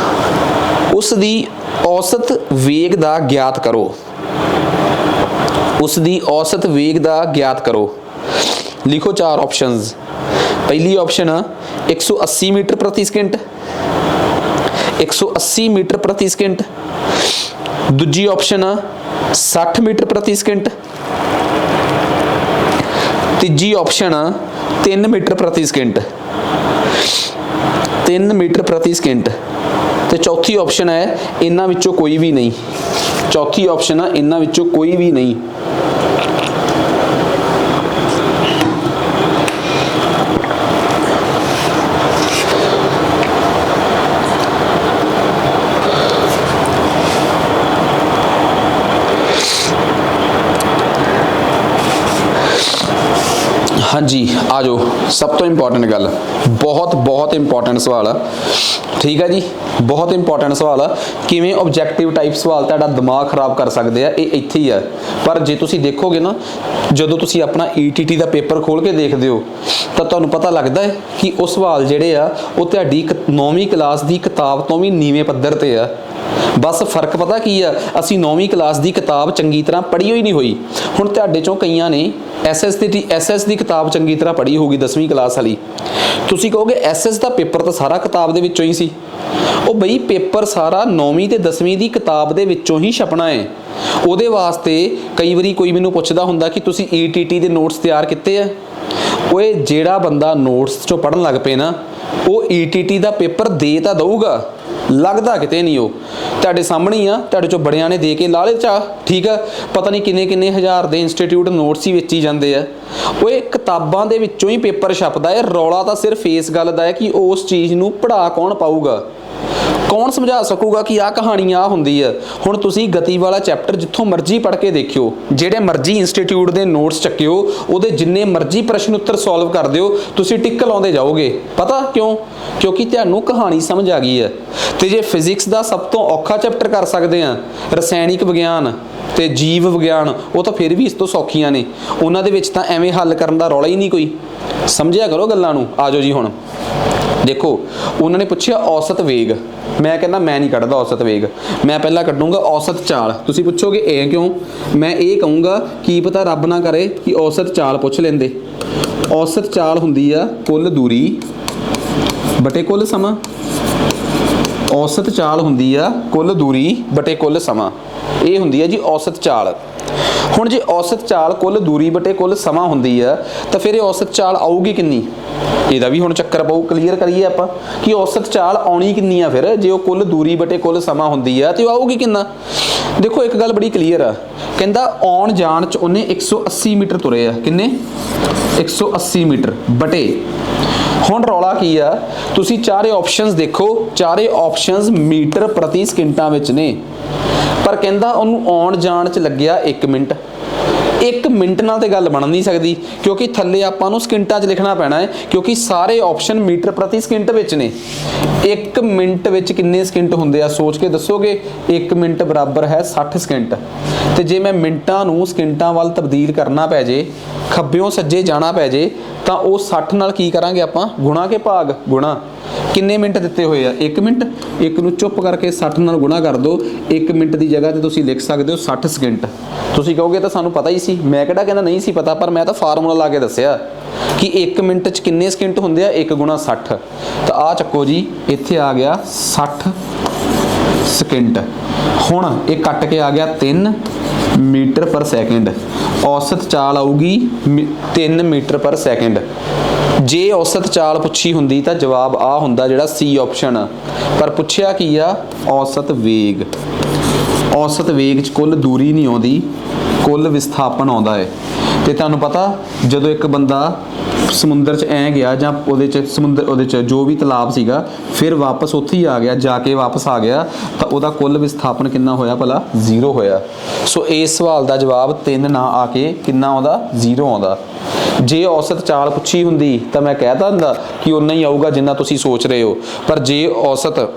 ਉਸ ਦੀ ਔਸਤ ਵੇਗ ਦਾ ਗਿਆਤ ਕਰੋ। ਉਸ ਦੀ ਔਸਤ ਵੇਗ ਦਾ ਗਿਆਤ ਕਰੋ। ਲਿਖੋ ਚਾਰ ਆਪਸ਼ਨਸ। ਪਹਿਲੀ ਆਪਸ਼ਨ 180 ਮੀਟਰ ਪ੍ਰਤੀ ਸਕਿੰਟ, 180 ਮੀਟਰ ਪ੍ਰਤੀ ਸਕਿੰਟ। ਦੂਜੀ ਆਪਸ਼ਨ 60 ਮੀਟਰ ਪ੍ਰਤੀ ਸਕਿੰਟ। ਤੀਜੀ ਆਪਸ਼ਨ 3 ਮੀਟਰ ਪ੍ਰਤੀ ਸਕਿੰਟ, 3 ਮੀਟਰ ਪ੍ਰਤੀ ਸਕਿੰਟ। ਤੇ ਚੌਥੀ ਆਪਸ਼ਨ ਹੈ ਇਹਨਾਂ ਵਿੱਚੋਂ ਕੋਈ ਵੀ ਨਹੀਂ। ਚੌਥੀ ਆਪਸ਼ਨ ਆ ਇਹਨਾਂ ਵਿੱਚੋਂ ਕੋਈ ਵੀ ਨਹੀਂ। ਹਾਂਜੀ ਆ ਜਾਓ, ਸਭ ਤੋਂ ਇੰਪੋਰਟੈਂਟ ਗੱਲ, ਬਹੁਤ ਇੰਪੋਰਟੈਂਟ ਸਵਾਲ ਆ, ਠੀਕ ਹੈ ਜੀ, ਬਹੁਤ ਇੰਪੋਰਟੈਂਟ ਸਵਾਲ ਆ। ਕਿਵੇਂ ਆਬਜੈਕਟਿਵ ਟਾਈਪ ਸਵਾਲ ਤੁਹਾਡਾ ਦਿਮਾਗ ਖਰਾਬ ਕਰ ਸਕਦੇ ਆ, ਇਹ ਇੱਥੇ ਹੀ ਆ। ਪਰ ਜੇ ਤੁਸੀਂ ਦੇਖੋਗੇ ਨਾ, ਜਦੋਂ ਤੁਸੀਂ ਆਪਣਾ ETT ਦਾ ਪੇਪਰ ਖੋਲ ਕੇ ਦੇਖਦੇ ਹੋ ਤਾਂ ਤੁਹਾਨੂੰ ਪਤਾ ਲੱਗਦਾ ਹੈ ਕਿ ਉਹ ਸਵਾਲ ਜਿਹੜੇ ਆ ਉਹ ਤੁਹਾਡੀ 9ਵੀਂ ਕਲਾਸ ਦੀ ਕਿਤਾਬ ਤੋਂ ਵੀ ਨੀਵੇਂ ਪੱਧਰ ਤੇ ਆ। ਬਸ ਫਰਕ ਪਤਾ ਕੀ ਆ, ਅਸੀਂ 9ਵੀਂ ਕਲਾਸ ਦੀ ਕਿਤਾਬ ਚੰਗੀ ਤਰ੍ਹਾਂ ਪੜ੍ਹੀ ਹੋਈ ਨਹੀਂ ਹੋਈ। ਹੁਣ ਤੁਹਾਡੇ ਚੋਂ ਕਈਆਂ ਨੇ SS ਦੀ ਕਿਤਾਬ ਚੰਗੀ ਤਰ੍ਹਾਂ ਪੜ੍ਹੀ ਹੋਊਗੀ 10ਵੀਂ ਕਲਾਸ ਵਾਲੀ। ਤੁਸੀਂ ਕਹੋਗੇ SS ਦਾ ਪੇਪਰ ਤਾਂ ਸਾਰਾ ਕਿਤਾਬ ਦੇ ਵਿੱਚੋਂ ਹੀ ਸੀ। ਉਹ ਬਈ ਪੇਪਰ ਸਾਰਾ 9ਵੀਂ ਤੇ 10ਵੀਂ ਦੀ ਕਿਤਾਬ ਦੇ ਵਿੱਚੋਂ ਹੀ ਛਪਣਾ ਹੈ। ਉਹਦੇ ਵਾਸਤੇ ਕਈ ਵਾਰੀ ਕੋਈ ਮੈਨੂੰ ਪੁੱਛਦਾ ਹੁੰਦਾ ਕਿ ਤੁਸੀਂ ETT ਦੇ ਨੋਟਸ ਤਿਆਰ ਕੀਤੇ ਆ। ਓਏ ਜਿਹੜਾ ਬੰਦਾ ਨੋਟਸ ਚੋਂ ਪੜ੍ਹਨ ਲੱਗ ਪਏ ਨਾ, ਉਹ ETT ਦਾ ਪੇਪਰ ਦੇ ਤਾਂ ਦਊਗਾ, ਲੱਗਦਾ ਕਿਤੇ ਨਹੀਂ। ਉਹ ਤੁਹਾਡੇ ਸਾਹਮਣੇ ਹੀ ਆ, ਤੁਹਾਡੇ ਚੋਂ ਬੜਿਆਂ ਨੇ ਦੇ ਕੇ ਲਾ ਲਏ ਚਾਹ, ਠੀਕ ਆ। ਪਤਾ ਨਹੀਂ ਕਿੰਨੇ ਹਜ਼ਾਰ ਦੇ ਇੰਸਟੀਚਿਊਟ ਨੋਟਸ ਹੀ ਵੇਚੀ ਜਾਂਦੇ ਆ। ਓਏ ਕਿਤਾਬਾਂ ਦੇ ਵਿੱਚੋਂ ਹੀ ਪੇਪਰ ਛਪਦਾ ਹੈ। ਰੌਲਾ ਤਾਂ ਸਿਰਫ ਇਸ ਗੱਲ ਦਾ ਹੈ ਕਿ ਉਸ ਚੀਜ਼ ਨੂੰ ਪੜ੍ਹਾ ਕੌਣ ਪਾਊਗਾ, ਕੌਣ ਸਮਝਾ ਸਕੂਗਾ ਕਿ ਆਹ ਕਹਾਣੀ ਆਹ ਹੁੰਦੀ ਆ। ਹੁਣ ਤੁਸੀਂ ਗਤੀ ਵਾਲਾ ਚੈਪਟਰ ਜਿੱਥੋਂ ਮਰਜ਼ੀ ਪੜ੍ਹ ਕੇ ਦੇਖਿਓ, ਜਿਹੜੇ ਮਰਜ਼ੀ ਇੰਸਟੀਚਿਊਟ ਦੇ ਨੋਟਸ ਚੱਕਿਓ, ਉਹਦੇ ਜਿੰਨੇ ਮਰਜ਼ੀ ਪ੍ਰਸ਼ਨ ਉੱਤਰ ਸੋਲਵ ਕਰ ਦਿਓ, ਤੁਸੀਂ ਟਿਕ ਲਾਉਂਦੇ ਜਾਓਗੇ। ਪਤਾ ਕਿਉਂ? ਕਿਉਂਕਿ ਤੁਹਾਨੂੰ ਕਹਾਣੀ ਸਮਝ ਆ ਗਈ ਹੈ। ਤੇ ਜੇ ਫਿਜ਼ਿਕਸ ਦਾ ਸਭ ਤੋਂ ਔਖਾ ਚੈਪਟਰ ਕਰ ਸਕਦੇ ਆ, ਰਸਾਇਣਿਕ ਵਿਗਿਆਨ ਤੇ ਜੀਵ ਵਿਗਿਆਨ, ਉਹ ਤਾਂ ਫਿਰ ਵੀ ਇਸ ਤੋਂ ਸੌਖੀਆਂ ਨੇ। ਉਹਨਾਂ ਦੇ ਵਿੱਚ ਤਾਂ ਐਵੇਂ ਹੱਲ ਕਰਨ ਦਾ ਰੌਲਾ ਹੀ ਨਹੀਂ ਕੋਈ। ਸਮਝਿਆ ਕਰੋ ਗੱਲਾਂ ਨੂੰ। ਆ ਜਾਓ ਜੀ, ਹੁਣ ਦੇਖੋ, ਉਹਨਾਂ ਨੇ ਪੁੱਛਿਆ ਔਸਤ ਵੇਗ। ਮੈਂ ਕਹਿੰਦਾ ਮੈਂ ਨਹੀਂ ਕੱਢਦਾ ਔਸਤ ਵੇਗ, ਮੈਂ ਪਹਿਲਾਂ ਕੱਢੂੰਗਾ ਔਸਤ ਚਾਲ। ਤੁਸੀਂ ਪੁੱਛੋਗੇ ਇਹ ਕਿਉਂ? ਮੈਂ ਇਹ ਕਹੂੰਗਾ ਕੀ ਪਤਾ ਰੱਬ ਨਾ ਕਰੇ ਕਿ ਔਸਤ ਚਾਲ ਪੁੱਛ ਲੈਂਦੇ। ਔਸਤ ਚਾਲ ਹੁੰਦੀ ਆ ਕੁੱਲ ਦੂਰੀ ਬਟੇ ਕੁੱਲ ਸਮਾਂ। ਔਸਤ ਚਾਲ ਹੁੰਦੀ ਆ ਕੁੱਲ ਦੂਰੀ ਬਟੇ ਕੁੱਲ ਸਮਾਂ। ਇਹ ਹੁੰਦੀ ਆ ਜੀ ਔਸਤ ਚਾਲ। ਹੁਣ ਜੇ ਔਸਤ ਚਾਲ ਕੁੱਲ ਦੂਰੀ ਬਟੇ ਕੁੱਲ ਸਮਾਂ ਹੁੰਦੀ ਆ ਤਾਂ ਫਿਰ ਇਹ ਔਸਤ ਚਾਲ ਆਊਗੀ ਕਿੰਨੀ? ਇਹਦਾ ਵੀ ਹੁਣ ਚੱਕਰ ਪਊ। ਕਲੀਅਰ ਕਰੀਏ ਆਪਾਂ ਕਿ ਔਸਤ ਚਾਲ ਆਉਣੀ ਕਿੰਨੀ ਆ। ਫਿਰ ਜੇ ਉਹ ਕੁੱਲ ਦੂਰੀ ਬਟੇ ਕੁੱਲ ਸਮਾਂ ਹੁੰਦੀ ਆ ਤੇ ਉਹ ਆਊਗੀ ਕਿੰਨਾ? ਦੇਖੋ ਇੱਕ ਗੱਲ ਬੜੀ ਕਲੀਅਰ ਆ, ਕਹਿੰਦਾ ਆਉਣ ਜਾਣ ਚ ਉਹਨੇ 180 ਮੀਟਰ ਤੁਰੇ ਆ। ਕਿੰਨੇ? 180 ਮੀਟਰ ਬਟੇ। ਹੁਣ ਰੌਲਾ ਕੀ ਆ, ਤੁਸੀਂ ਚਾਰੇ ਆਪਸ਼ਨਸ ਦੇਖੋ, ਚਾਰੇ ਆਪਸ਼ਨਸ ਮੀਟਰ ਪ੍ਰਤੀ ਸਕਿੰਟਾਂ ਵਿੱਚ ਨੇ। ਪਰ ਕਹਿੰਦਾ ਉਹਨੂੰ ਆਉਣ ਜਾਣ ਚ ਲੱਗਿਆ 1 ਮਿੰਟ। 1 ਮਿੰਟ ਨਾਲ ਤੇ ਗੱਲ ਬਣ ਨਹੀਂ ਸਕਦੀ, ਕਿਉਂਕਿ ਥੱਲੇ ਆਪਾਂ ਨੂੰ ਸਕਿੰਟਾਂ 'ਚ ਲਿਖਣਾ ਪੈਣਾ ਹੈ, ਕਿਉਂਕਿ ਸਾਰੇ ਆਪਸ਼ਨ ਮੀਟਰ ਪ੍ਰਤੀ ਸਕਿੰਟ ਵਿੱਚ ਨੇ। 1 ਮਿੰਟ ਵਿੱਚ ਕਿੰਨੇ ਸਕਿੰਟ ਹੁੰਦੇ ਆ? ਸੋਚ ਕੇ ਦੱਸੋਗੇ। 1 ਮਿੰਟ ਬਰਾਬਰ ਹੈ 60 ਸਕਿੰਟ। ਤੇ ਜੇ ਮੈਂ ਮਿੰਟਾਂ ਨੂੰ ਸਕਿੰਟਾਂ ਵੱਲ ਤਬਦੀਲ ਕਰਨਾ ਪੈ ਜੇ, ਖੱਬਿਓਂ ਸੱਜੇ ਜਾਣਾ ਪੈ ਜੇ, ਤਾਂ ਉਹ 60 ਨਾਲ ਕੀ ਕਰਾਂਗੇ ਆਪਾਂ? ਗੁਣਾ ਕੇ ਭਾਗ। ਗੁਣਾ ਕਿੰਨੇ ਮਿੰਟ ਦਿੱਤੇ ਹੋਏ ਆ? 1 ਮਿੰਟ। ਇੱਕ ਨੂੰ ਚੁੱਪ ਕਰਕੇ 60 ਨਾਲ ਗੁਣਾ ਕਰ ਦਿਓ। 1 ਮਿੰਟ ਦੀ ਜਗ੍ਹਾ ਤੇ ਤੁਸੀਂ ਲਿਖ ਸਕਦੇ ਹੋ 60 ਸਕਿੰਟ। ਤੁਸੀਂ ਕਹੋਗੇ ਤਾਂ ਸਾਨੂੰ ਪਤਾ ਹੀ ਸੀ। ਮੈਂ ਕਿਹੜਾ ਕਹਿੰਦਾ ਨਹੀਂ ਸੀ ਪਤਾ, ਪਰ ਮੈਂ ਤਾਂ ਫਾਰਮੂਲਾ ਲਾ ਕੇ ਦੱਸਿਆ ਕਿ 1 ਮਿੰਟ 'ਚ ਕਿੰਨੇ ਸਕਿੰਟ ਹੁੰਦੇ ਆ? 1 ਗੁਣਾ 60। ਤਾਂ ਆਹ ਚੱਕੋ ਜੀ, ਇੱਥੇ ਆ ਗਿਆ 60 ਸਕਿੰਟ। ਹੁਣ ਇਹ ਕੱਟ ਕੇ ਆ ਗਿਆ 3 ਮੀਟਰ ਪਰ ਸੈਕਿੰਡ। ਔਸਤ ਚਾਲ ਆਊਗੀ 3 ਮੀਟਰ ਪਰ ਸੈਕਿੰਡ। ਜੇ ਔਸਤ ਚਾਲ ਪੁੱਛੀ ਹੁੰਦੀ ਤਾਂ ਜਵਾਬ ਆ ਹੁੰਦਾ, ਜਿਹੜਾ C ਆਪਸ਼ਨ ਆ। ਪਰ ਪੁੱਛਿਆ ਕੀ ਆ? ਔਸਤ ਵੇਗ। ਔਸਤ ਵੇਗ 'ਚ ਕੁੱਲ ਦੂਰੀ ਨਹੀਂ ਆਉਂਦੀ, ਕੁੱਲ ਵਿਸਥਾਪਨ ਆਉਂਦਾ ਹੈ। ਤੇ ਤੁਹਾਨੂੰ ਪਤਾ, ਜਦੋਂ ਇੱਕ ਬੰਦਾ ਸਮੁੰਦਰ 'ਚ ਐਂ ਗਿਆ, ਜਾਂ ਉਹਦੇ 'ਚ ਜੋ ਵੀ ਤਲਾਬ ਸੀਗਾ, ਫਿਰ ਵਾਪਸ ਉੱਥੇ ਹੀ ਆ ਗਿਆ, ਜਾ ਕੇ ਵਾਪਸ ਆ ਗਿਆ, ਤਾਂ ਉਹਦਾ ਕੁੱਲ ਵਿਸਥਾਪਨ ਕਿੰਨਾ ਹੋਇਆ ਭਲਾ? 0 ਹੋਇਆ। ਸੋ ਇਸ ਸਵਾਲ ਦਾ ਜਵਾਬ 3 ਨਾ ਆ ਕੇ ਕਿੰਨਾ ਆਉਂਦਾ? 0 ਆਉਂਦਾ। ਜੇ ਔਸਤ ਚਾਲ ਪੁੱਛੀ ਹੁੰਦੀ ਤਾਂ ਮੈਂ ਕਹਿ ਦਿੰਦਾ ਕਿ ਉਨਾ ਹੀ ਆਊਗਾ ਜਿੰਨਾ ਤੁਸੀਂ ਸੋਚ ਰਹੇ ਹੋ। ਪਰ ਜੇ ਔਸਤ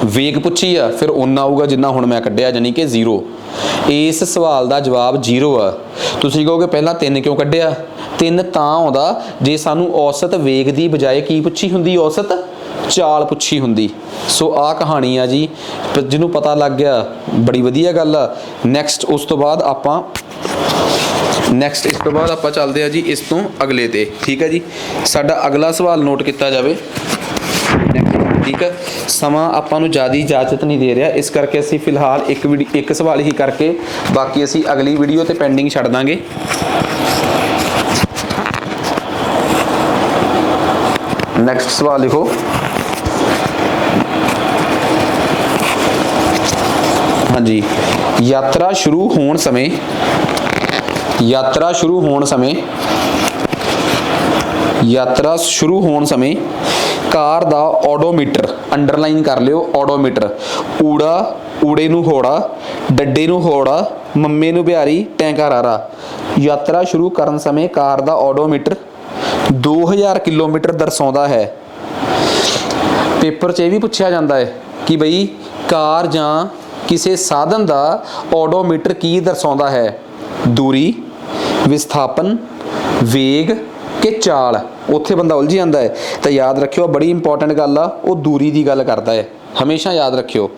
ਵੇਗ ਪੁੱਛੀ ਆ, ਫਿਰ ਉਨਾ ਆਊਗਾ ਜਿੰਨਾ ਹੁਣ ਮੈਂ ਕੱਢਿਆ, ਜਾਨੀ ਕਿ 0। ਇਸ ਸਵਾਲ ਦਾ ਜਵਾਬ 0 ਆ। ਤੁਸੀਂ ਕਹੋਗੇ ਪਹਿਲਾਂ 3 ਕਿਉਂ ਕੱਢਿਆ? 3 ਤਾਂ ਆਉਂਦਾ ਜੇ ਸਾਨੂੰ ਔਸਤ ਵੇਗ ਦੀ ਬਜਾਏ ਕੀ ਪੁੱਛੀ ਹੁੰਦੀ? ਔਸਤ ਚਾਲ ਪੁੱਛੀ ਹੁੰਦੀ। ਸੋ ਆਹ ਕਹਾਣੀ ਆ ਜੀ, ਜਿਹਨੂੰ ਪਤਾ ਲੱਗ ਗਿਆ ਬੜੀ ਵਧੀਆ ਗੱਲ ਆ। ਨੈਕਸਟ ਇਸ ਤੋਂ ਬਾਅਦ ਆਪਾਂ ਚੱਲਦੇ ਆ ਜੀ ਇਸ ਤੋਂ ਅਗਲੇ ਤੇ। ਠੀਕ ਹੈ ਜੀ, ਸਾਡਾ ਅਗਲਾ ਸਵਾਲ ਨੋਟ ਕੀਤਾ ਜਾਵੇ। ਠੀਕ ਹੈ, ਸਮਾਂ ਆਪਾਂ ਨੂੰ ਜ਼ਿਆਦਾ ਇਜਾਜ਼ਤ ਨਹੀਂ ਦੇ ਰਿਹਾ, ਇਸ ਕਰਕੇ ਅਸੀਂ ਫਿਲਹਾਲ ਇੱਕ ਸਵਾਲ ਹੀ ਕਰਕੇ ਬਾਕੀ ਅਸੀਂ ਅਗਲੀ ਵੀਡੀਓ ਤੇ ਪੈਂਡਿੰਗ ਛੱਡ ਦਾਂਗੇ। ਨੈਕਸਟ ਸਵਾਲ ਲਿਖੋ। ਹਾਂਜੀ, ਯਾਤਰਾ ਸ਼ੁਰੂ ਹੋਣ ਸਮੇਂ ਕਾਰ ਦਾ ਓਡੋਮੀਟਰ, ਅੰਡਰਲਾਈਨ ਕਰ ਲਿਓ ਓਡੋਮੀਟਰ, ਊੜਾ ਊੜੇ ਨੂੰ ਹੋੜਾ, ਡੱਡੇ ਨੂੰ ਹੋੜਾ, ਮੰਮੇ ਨੂੰ ਬਿਹਾਰੀ, ਟੈਂਕਾ ਰਾਰਾ। ਯਾਤਰਾ ਸ਼ੁਰੂ ਕਰਨ ਸਮੇਂ ਕਾਰ ਦਾ ਓਡੋਮੀਟਰ 2000 ਕਿਲੋਮੀਟਰ ਦਰਸਾਉਂਦਾ ਹੈ। ਪੇਪਰ 'ਚ ਇਹ ਵੀ ਪੁੱਛਿਆ ਜਾਂਦਾ ਹੈ ਕਿ ਬਈ ਕਾਰ ਜਾਂ ਕਿਸੇ ਸਾਧਨ ਦਾ ਓਡੋਮੀਟਰ ਕੀ ਦਰਸਾਉਂਦਾ ਹੈ? ਦੂਰੀ, ਵਿਸਥਾਪਨ, ਵੇਗ ਕਿ ਚਾਲ। ਉੱਥੇ ਬੰਦਾ ਉਲਝ ਜਾਂਦਾ ਹੈ। ਤਾਂ ਯਾਦ ਰੱਖਿਓ, ਬੜੀ ਇੰਪੋਰਟੈਂਟ ਗੱਲ ਆ, ਉਹ ਦੂਰੀ ਦੀ ਗੱਲ ਕਰਦਾ ਹੈ। ਹਮੇਸ਼ਾ ਯਾਦ ਰੱਖਿਓ,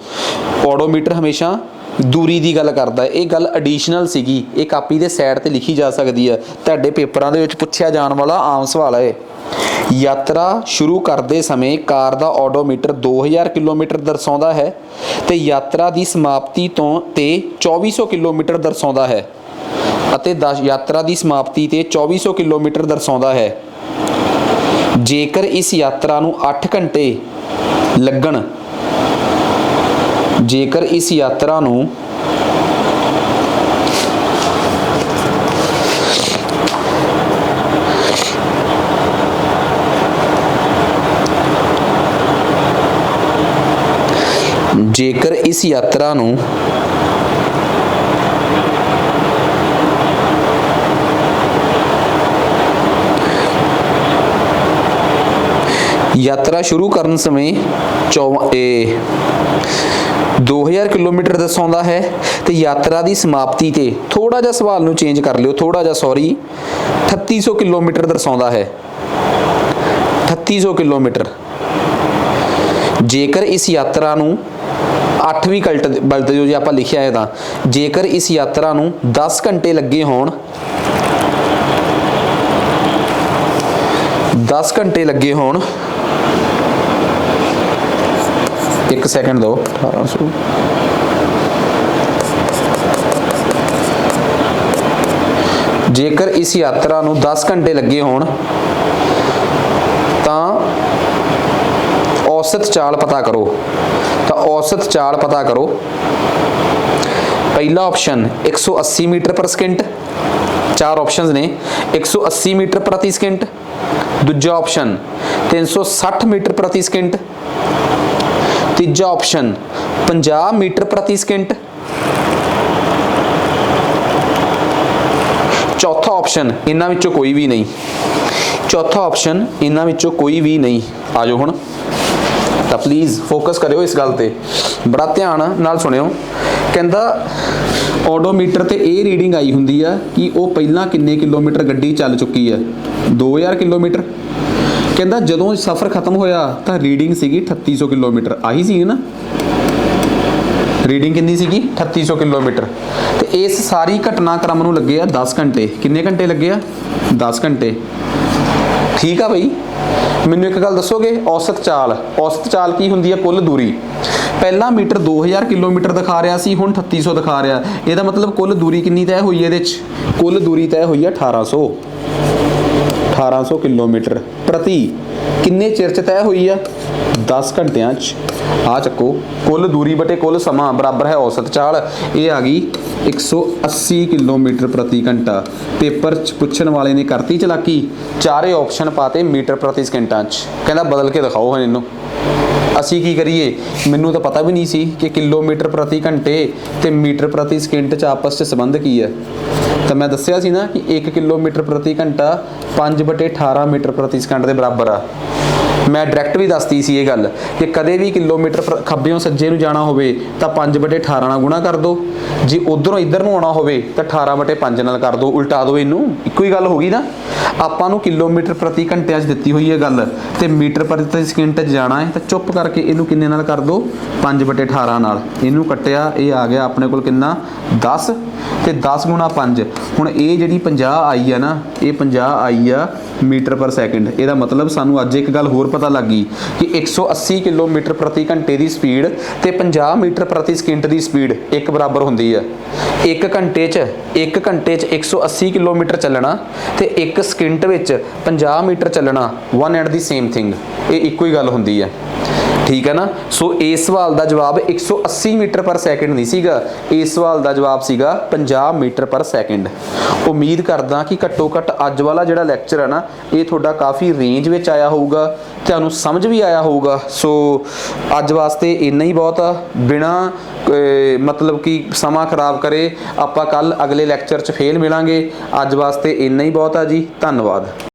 ਓਡੋਮੀਟਰ ਹਮੇਸ਼ਾ ਦੂਰੀ ਦੀ ਗੱਲ ਕਰਦਾ ਹੈ। ਇਹ ਗੱਲ ਐਡੀਸ਼ਨਲ ਸੀਗੀ, ਇਹ ਕਾਪੀ ਦੇ ਸਾਈਡ ਤੇ ਲਿਖੀ ਜਾ ਸਕਦੀ ਹੈ। ਤੁਹਾਡੇ ਪੇਪਰਾਂ ਦੇ ਵਿੱਚ ਪੁੱਛਿਆ ਜਾਣ ਵਾਲਾ ਆਮ ਸਵਾਲ ਹੈ। ਯਾਤਰਾ ਸ਼ੁਰੂ ਕਰਦੇ ਸਮੇਂ ਕਾਰ ਦਾ ਓਡੋਮੀਟਰ 2000 ਕਿਲੋਮੀਟਰ ਦਰਸਾਉਂਦਾ ਹੈ ਤੇ ਯਾਤਰਾ ਦੀ ਸਮਾਪਤੀ ਤੋਂ 2400 ਕਿਲੋਮੀਟਰ ਦਰਸਾਉਂਦਾ ਹੈ ਅਤੇ ਯਾਤਰਾ ਦੀ ਸਮਾਪਤੀ ਤੇ 2400 ਕਿਲੋਮੀਟਰ ਦਰਸਾਉਂਦਾ ਹੈ। ਜੇਕਰ ਇਸ ਯਾਤਰਾ ਨੂੰ 8 ਘੰਟੇ ਲੱਗਣ, ਜੇਕਰ ਇਸ ਯਾਤਰਾ ਨੂੰ ਜੇਕਰ ਇਸ ਯਾਤਰਾ ਨੂੰ ਯਾਤਰਾ ਸ਼ੁਰੂ ਕਰਨ ਸਮੇਂ 2000 ਕਿਲੋਮੀਟਰ ਦਰਸਾਉਂਦਾ ਹੈ ਤੇ ਯਾਤਰਾ ਦੀ ਸਮਾਪਤੀ ਤੇ ਥੋੜਾ ਜਿਹਾ ਸਵਾਲ ਨੂੰ ਚੇਂਜ ਕਰ ਲਿਓ, ਥੋੜਾ ਜਿਹਾ 3800 ਕਿਲੋਮੀਟਰ ਦਰਸਾਉਂਦਾ ਹੈ। 3800 ਕਿਲੋਮੀਟਰ। ਜੇਕਰ ਇਸ ਯਾਤਰਾ ਨੂੰ 8ਵੀਂ ਬਲਦ ਜੋ ਜੇ ਆਪਾਂ ਲਿਖਿਆ ਹੈ, ਤਾਂ ਜੇਕਰ ਇਸ ਯਾਤਰਾ ਨੂੰ 10 ਘੰਟੇ ਲੱਗੇ ਹੋਣ, 10 ਘੰਟੇ ਲੱਗੇ ਹੋਣ, 1 ਸੈਕਿੰਡ ਦਿਓ, 1800 ਜੇਕਰ ਇਸ ਯਾਤਰਾ ਨੂੰ 10 ਘੰਟੇ ਲੱਗੇ ਹੋਣ ਤਾਂ ਔਸਤ ਚਾਲ ਪਤਾ ਕਰੋ। ਤਾਂ ਔਸਤ ਚਾਲ ਪਤਾ ਕਰੋ। ਪਹਿਲਾ option 180 metre per second, 4 options ਨੇ, 180 ਮੀਟਰ ਪ੍ਰਤੀ ਸਕਿੰਟ। ਦੂਜਾ ਆਪਸ਼ਨ 360 ਮੀਟਰ ਪ੍ਰਤੀ ਸਕਿੰਟ। ਤੀਜਾ ਆਪਸ਼ਨ 50 ਮੀਟਰ ਪ੍ਰਤੀ ਸਕਿੰਟ। ਚੌਥਾ ਆਪਸ਼ਨ ਇਹਨਾਂ ਵਿੱਚੋਂ ਕੋਈ ਵੀ ਨਹੀਂ। ਚੌਥਾ ਆਪਸ਼ਨ ਇਹਨਾਂ ਵਿੱਚੋਂ ਕੋਈ ਵੀ ਨਹੀਂ। ਆ ਜਾਓ ਹੁਣ, ਤਾਂ ਪਲੀਜ਼ ਫੋਕਸ ਕਰਿਓ ਇਸ ਗੱਲ ਤੇ, ਬੜਾ ਧਿਆਨ ਨਾਲ ਸੁਣਿਓ। ਕਹਿੰਦਾ ਓਡੋਮੀਟਰ ਤੇ ਇਹ ਰੀਡਿੰਗ ਆਈ ਹੁੰਦੀ ਆ ਕਿ ਉਹ ਪਹਿਲਾਂ ਕਿੰਨੇ ਕਿਲੋਮੀਟਰ ਗੱਡੀ ਚੱਲ ਚੁੱਕੀ ਹੈ, 2000 ਕਿਲੋਮੀਟਰ। ਕਹਿੰਦਾ ਜਦੋਂ ਸਫ਼ਰ ਖਤਮ ਹੋਇਆ ਤਾਂ ਰੀਡਿੰਗ ਸੀਗੀ 3800 ਕਿਲੋਮੀਟਰ। ਆਹੀ ਸੀ ਨਾ ਰੀਡਿੰਗ, ਕਿੰਨੀ ਸੀਗੀ? 3800 ਕਿਲੋਮੀਟਰ। ਤੇ ਇਸ ਸਾਰੀ ਘਟਨਾਕ੍ਰਮ ਨੂੰ ਲੱਗੇ ਆ 10 ਘੰਟੇ। ਕਿੰਨੇ ਘੰਟੇ ਲੱਗੇ ਆ? 10 ਘੰਟੇ। ਠੀਕ ਆ ਬਈ, ਮੈਨੂੰ ਇੱਕ ਗੱਲ ਦੱਸੋਗੇ, ਔਸਤ ਚਾਲ। ਔਸਤ ਚਾਲ ਕੀ ਹੁੰਦੀ ਹੈ? ਕੁੱਲ ਦੂਰੀ। ਪਹਿਲਾਂ ਮੀਟਰ 2000 ਕਿਲੋਮੀਟਰ ਦਿਖਾ ਰਿਹਾ ਸੀ, ਹੁਣ 3800 ਦਿਖਾ ਰਿਹਾ। ਇਹਦਾ ਮਤਲਬ ਕੁੱਲ ਦੂਰੀ ਕਿੰਨੀ ਤੈਅ ਹੋਈ ਇਹਦੇ 'ਚ? ਕੁੱਲ ਦੂਰੀ ਤੈਅ ਹੋਈ ਹੈ 1800 ਕਿਲੋਮੀਟਰ ਪ੍ਰਤੀ ਕਿੰਨੇ ਚਿਰ 'ਚ ਤੈਅ ਹੋਈ ਆ? 10 ਘੰਟਿਆਂ 'ਚ। ਆ ਚੱਕੋ, ਕੁੱਲ ਦੂਰੀ ਬਟੇ ਕੁੱਲ ਸਮਾਂ ਬਰਾਬਰ ਹੈ ਔਸਤ ਚਾਲ। ਇਹ ਆ ਗਈ 180 ਕਿਲੋਮੀਟਰ ਪ੍ਰਤੀ ਘੰਟਾ। ਪੇਪਰ 'ਚ ਪੁੱਛਣ ਵਾਲੇ ਨੇ ਕਰਤੀ ਚਲਾਕੀ, ਚਾਰੇ ਆਪਸ਼ਨ ਪਾਤੇ ਮੀਟਰ ਪ੍ਰਤੀ ਸਕਿੰਟਾਂ 'ਚ। ਕਹਿੰਦਾ ਬਦਲ ਕੇ ਦਿਖਾਓ ਹੁਣ ਇਹਨੂੰ। ਅਸੀਂ ਕੀ ਕਰੀਏ? ਮੈਨੂੰ ਤਾਂ ਪਤਾ ਵੀ ਨਹੀਂ ਸੀ ਕਿ ਕਿਲੋਮੀਟਰ ਪ੍ਰਤੀ ਘੰਟੇ ਤੇ ਮੀਟਰ ਪ੍ਰਤੀ ਸਕਿੰਟ 'ਚ ਆਪਸ 'ਚ ਸੰਬੰਧ ਕੀ ਹੈ। ਤਾਂ ਮੈਂ ਦੱਸਿਆ ਸੀ ਨਾ ਕਿ 1 ਕਿਲੋਮੀਟਰ ਪ੍ਰਤੀ ਘੰਟਾ 5/18 ਮੀਟਰ ਪ੍ਰਤੀ ਸਕਿੰਟ ਦੇ ਬਰਾਬਰ ਆ। ਮੈਂ ਡਾਇਰੈਕਟ ਵੀ ਦੱਸਤੀ ਸੀ ਇਹ ਗੱਲ ਕਿ ਕਦੇ ਵੀ ਕਿਲੋਮੀਟਰ ਖੱਬਿਓਂ ਸੱਜੇ ਨੂੰ ਜਾਣਾ ਹੋਵੇ ਤਾਂ 5/18 ਨਾਲ ਗੁਣਾ ਕਰ ਦਿਓ, ਜੇ ਉਧਰੋਂ ਇੱਧਰ ਨੂੰ ਆਉਣਾ ਹੋਵੇ ਤਾਂ 18/5 ਨਾਲ ਕਰ ਦਿਓ, ਉਲਟਾ ਦਿਓ ਇਹਨੂੰ। ਇੱਕੋ ਹੀ ਗੱਲ ਹੋ ਗਈ ਨਾ। ਆਪਾਂ ਨੂੰ ਕਿਲੋਮੀਟਰ ਪ੍ਰਤੀ ਘੰਟਿਆਂ 'ਚ ਦਿੱਤੀ ਹੋਈ ਹੈ ਗੱਲ, ਤੇ ਮੀਟਰ ਪ੍ਰਤੀ ਸਕਿੰਟ 'ਚ ਜਾਣਾ ਹੈ, ਤਾਂ ਚੁੱਪ ਕਰਕੇ ਇਹਨੂੰ ਕਿੰਨੇ ਨਾਲ ਕਰ ਦਿਓ? 5/18 ਨਾਲ। ਇਹਨੂੰ ਕੱਟਿਆ, ਇਹ ਆ ਗਿਆ ਆਪਣੇ ਕੋਲ ਕਿੰਨਾ? 10। ਤੇ 10 ਗੁਣਾ 5, ਹੁਣ ਇਹ ਜਿਹੜੀ 50 ਆਈ ਆ ਨਾ, ਇਹ 50 ਆਈ ਆ ਮੀਟਰ ਪਰ ਸੈਕਿੰਡ। ਇਹਦਾ ਮਤਲਬ ਸਾਨੂੰ ਅੱਜ ਇੱਕ ਗੱਲ ਹੋਰ ਪਤਾ ਲੱਗ ਗਈ ਕਿ 180 ਕਿਲੋਮੀਟਰ ਪ੍ਰਤੀ ਘੰਟੇ ਦੀ ਸਪੀਡ ਤੇ 50 ਮੀਟਰ ਪ੍ਰਤੀ ਸਕਿੰਟ ਦੀ ਸਪੀਡ ਇੱਕ ਬਰਾਬਰ ਹੁੰਦੀ ਹੈ। 1 ਘੰਟੇ 'ਚ 180 ਕਿਲੋਮੀਟਰ ਚੱਲਣਾ ਤੇ 1 ਸਕਿੰਟ ਵਿੱਚ 50 ਮੀਟਰ ਚੱਲਣਾ, one and the same thing. ਇਹ ਇੱਕੋ ਹੀ ਗੱਲ ਹੁੰਦੀ ਹੈ। ਠੀਕ ਹੈ ਨਾ। ਸੋ ਇਸ ਸਵਾਲ ਦਾ ਜਵਾਬ 180 ਮੀਟਰ ਪਰ ਸੈਕਿੰਡ ਨਹੀਂ ਸੀਗਾ, ਇਸ ਸਵਾਲ ਦਾ ਜਵਾਬ ਸੀਗਾ 50 ਮੀਟਰ ਪਰ ਸੈਕਿੰਡ। ਉਮੀਦ ਕਰਦਾ ਕਿ ਘੱਟੋ ਘੱਟ ਅੱਜ ਵਾਲਾ ਜਿਹੜਾ ਲੈਕਚਰ ਹੈ ਨਾ ਇਹ ਤੁਹਾਡਾ ਕਾਫੀ ਰੇਂਜ ਵਿੱਚ ਆਇਆ ਹੋਊਗਾ, ਤੁਹਾਨੂੰ ਸਮਝ ਵੀ ਆਇਆ ਹੋਊਗਾ। ਸੋ ਅੱਜ ਵਾਸਤੇ ਇੰਨਾ ਹੀ ਬਹੁਤ ਆ, ਬਿਨਾ ਮਤਲਬ ਕਿ ਸਮਾਂ ਖਰਾਬ ਕਰੇ ਆਪਾਂ ਕੱਲ ਅਗਲੇ ਲੈਕਚਰ 'ਚ ਫੇਰ ਮਿਲਾਂਗੇ। ਅੱਜ ਵਾਸਤੇ ਇੰਨਾ ਹੀ ਬਹੁਤ ਆ ਜੀ, ਧੰਨਵਾਦ।